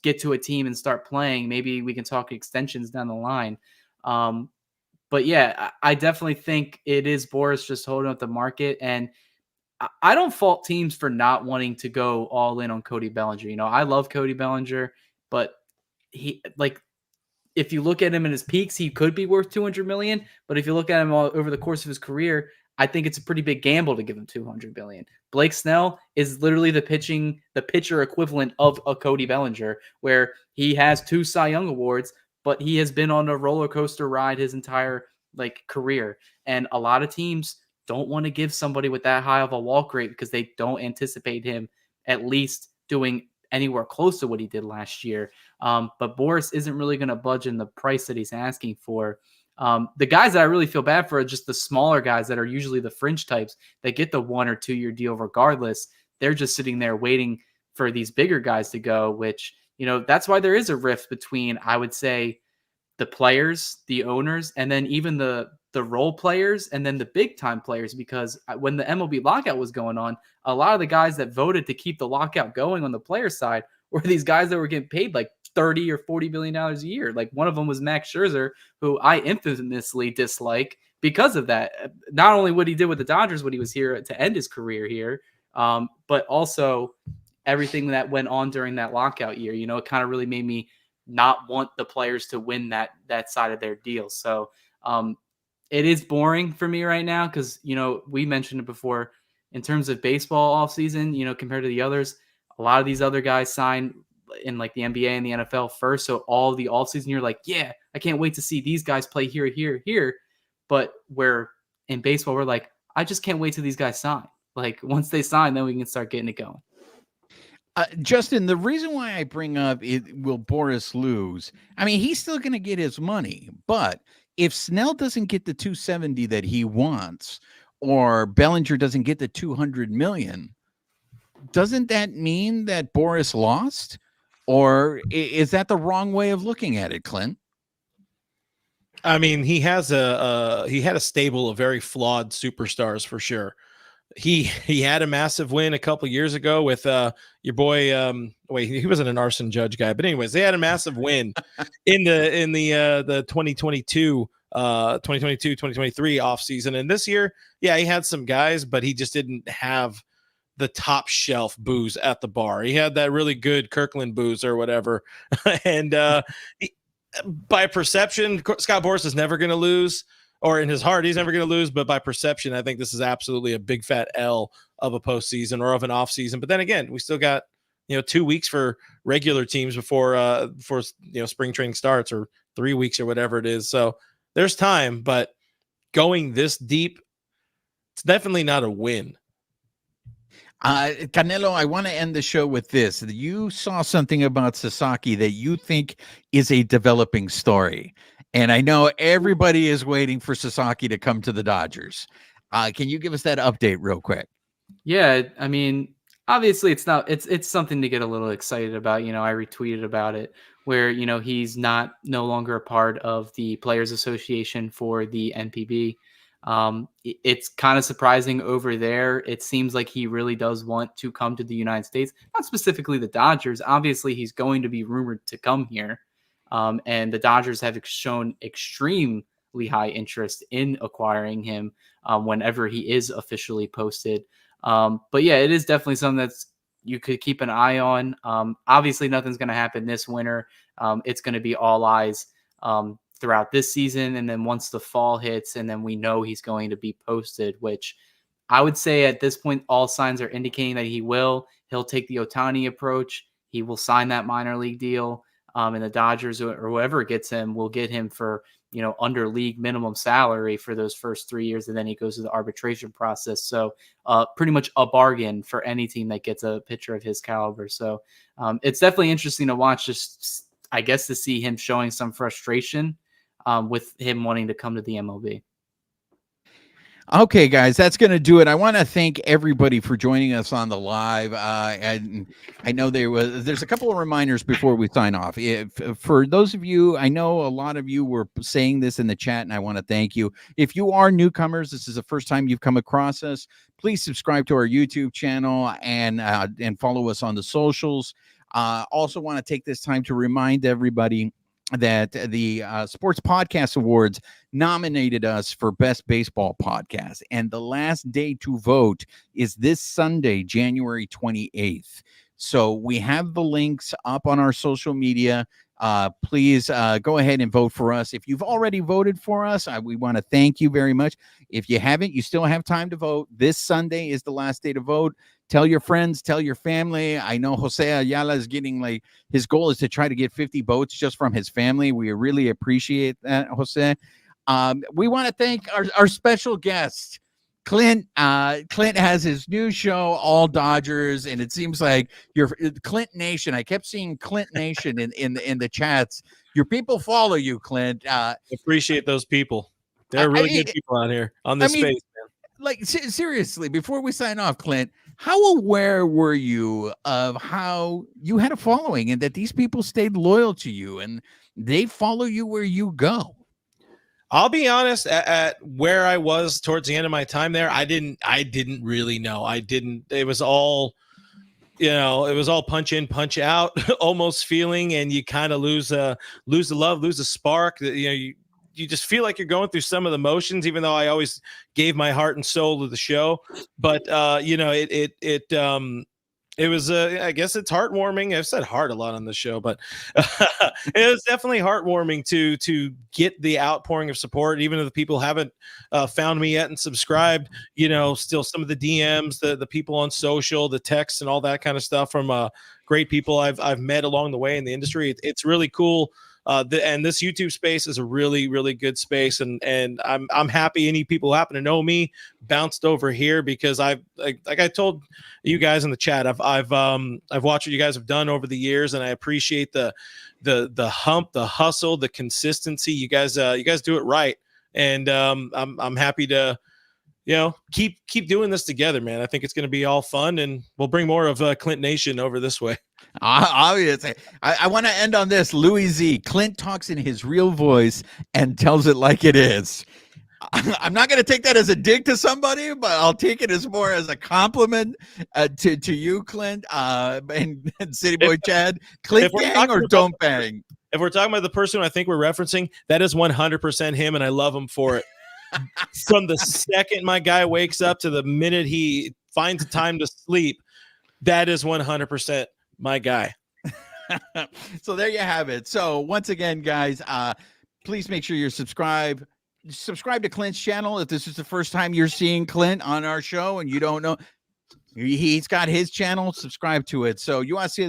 get to a team and start playing. Maybe we can talk extensions down the line. But yeah, I definitely think it is Boras just holding up the market. And I don't fault teams for not wanting to go all in on Cody Bellinger. I love Cody Bellinger, but if you look at him in his peaks, he could be worth $200 million. But if you look at him over the course of his career, I think it's a pretty big gamble to give him $200 million. Blake Snell is literally the pitcher equivalent of a Cody Bellinger, where he has 2 Cy Young awards, but he has been on a roller coaster ride his entire career. And a lot of teams don't want to give somebody with that high of a walk rate because they don't anticipate him at least doing anywhere close to what he did last year. But Boras isn't really going to budge in the price that he's asking for. The guys that I really feel bad for are just the smaller guys that are usually the fringe types that get the 1 or 2 year deal regardless. They're just sitting there waiting for these bigger guys to go, which, that's why there is a rift between, I would say, the players, the owners, and then even the role players and then the big time players, because when the MLB lockout was going on, a lot of the guys that voted to keep the lockout going on the player side were these guys that were getting paid like $30 or $40 billion a year. Like one of them was Max Scherzer, who I infamously dislike because of that. Not only what he did with the Dodgers when he was here to end his career here, but also everything that went on during that lockout year. It kind of really made me not want the players to win that side of their deal. So it is boring for me right now because, we mentioned it before in terms of baseball offseason, compared to the others, a lot of these other guys sign in like the NBA and the NFL first. So all the offseason, you're like, yeah, I can't wait to see these guys play here, here, here. But where in baseball, we're like, I just can't wait till these guys sign. Like once they sign, then we can start getting it going. Justin, the reason why I bring up will Boras lose? I mean, he's still going to get his money, but if Snell doesn't get the 270 that he wants, or Bellinger doesn't get the 200 million, doesn't that mean that Boras lost? Or is that the wrong way of looking at it, Clint? I mean, he had a stable of very flawed superstars for sure. He had a massive win a couple years ago with your boy. He wasn't an arson judge guy, but anyways, they had a massive win in the 2022 2023 offseason. And this year, yeah, he had some guys, but he just didn't have the top shelf booze at the bar. He had that really good Kirkland booze or whatever. And by perception, Scott Boras is never going to lose, or in his heart, he's never going to lose. But by perception, I think this is absolutely a big fat L of a postseason or of an offseason. But then again, we still got 2 weeks for regular teams before spring training starts, or 3 weeks or whatever it is. So there's time, but going this deep, it's definitely not a win. Canelo, I want to end the show with this. You saw something about Sasaki that you think is a developing story. And I know everybody is waiting for Sasaki to come to the Dodgers. Can you give us that update real quick? Yeah, I mean, obviously it's something to get a little excited about. I retweeted about it where, he's no longer a part of the Players Association for the NPB. It's kind of surprising over there. It seems like he really does want to come to the United States, not specifically the Dodgers. Obviously, he's going to be rumored to come here. And the Dodgers have shown extremely high interest in acquiring him whenever he is officially posted. But yeah, it is definitely something that's you could keep an eye on. Obviously, nothing's going to happen this winter. It's going to be all eyes throughout this season. And then once the fall hits, and then we know he's going to be posted, which I would say at this point, all signs are indicating that he'll take the Otani approach. He will sign that minor league deal. And the Dodgers or whoever gets him will get him for, under league minimum salary for those first 3 years. And then he goes through the arbitration process. So pretty much a bargain for any team that gets a pitcher of his caliber. So it's definitely interesting to watch, just, I guess, to see him showing some frustration with him wanting to come to the MLB. Okay, guys, that's going to do it. I want to thank everybody for joining us on the live. And I know there's a couple of reminders before we sign off. For those of you, I know a lot of you were saying this in the chat, and I want to thank you. If you are newcomers, this is the first time you've come across us, please subscribe to our YouTube channel and follow us on the socials. Also want to take this time to remind everybody that the Sports Podcast Awards nominated us for Best Baseball Podcast. And the last day to vote is this Sunday, January 28th. So we have the links up on our social media. Please go ahead and vote for us. If you've already voted for us, we want to thank you very much. If you haven't, you still have time to vote. This Sunday is the last day to vote. Tell your friends, tell your family. I know Jose Ayala is getting, like, his goal is to try to get 50 votes just from his family. We really appreciate that, Jose. We want to thank our special guest, Clint. Clint has his new show, All Dodgers, and it seems like your Clint Nation. I kept seeing Clint Nation in the chats. Your people follow you, Clint. Appreciate those people. They're really good people out here on this space, man. Like, seriously, before we sign off, Clint, how aware were you of how you had a following and that these people stayed loyal to you and they follow you where you go? I'll be honest, at where I was towards the end of my time there, I didn't really know. It was all, it was all punch in, punch out almost feeling, and you kind of lose the love, lose the spark. You just feel like you're going through some of the motions, even though I always gave my heart and soul to the show. But it was, I guess it's heartwarming. I've said heart a lot on the show, but it was definitely heartwarming to get the outpouring of support, even if the people haven't found me yet and subscribed. Still some of the DMs, the people on social, the texts, and all that kind of stuff from great people I've met along the way in the industry. It's really cool. And this YouTube space is a really, really good space, and I'm happy any people who happen to know me bounced over here, because like I told you guys in the chat, I've watched what you guys have done over the years, and I appreciate the hump, the hustle, the consistency. You guys do it right, and I'm happy to keep doing this together, man. I think it's going to be all fun, and we'll bring more of Clint Nation over this way. Obviously, I want to end on this. Louis Z. Clint talks in his real voice and tells it like it is. I'm not going to take that as a dig to somebody, but I'll take it as more as a compliment to you, Clint, and City Boy Chad. Clint bang or don't bang? If we're talking about the person I think we're referencing, that is 100% him, and I love him for it. From the second my guy wakes up to the minute he finds time to sleep, that is 100% my guy. So there you have it. So once again, guys, please make sure you're subscribe to Clint's channel. If this is the first time you're seeing Clint on our show and you don't know, he's got his channel, subscribe to it. So yo así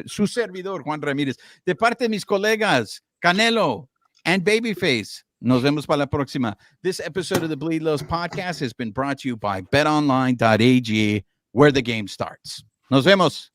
su servidor, Juan Ramírez, de parte de mis colegas, Canelo and Babyface. Nos vemos para la próxima. This episode of the Bleed Lows podcast has been brought to you by betonline.ag, where the game starts. Nos vemos.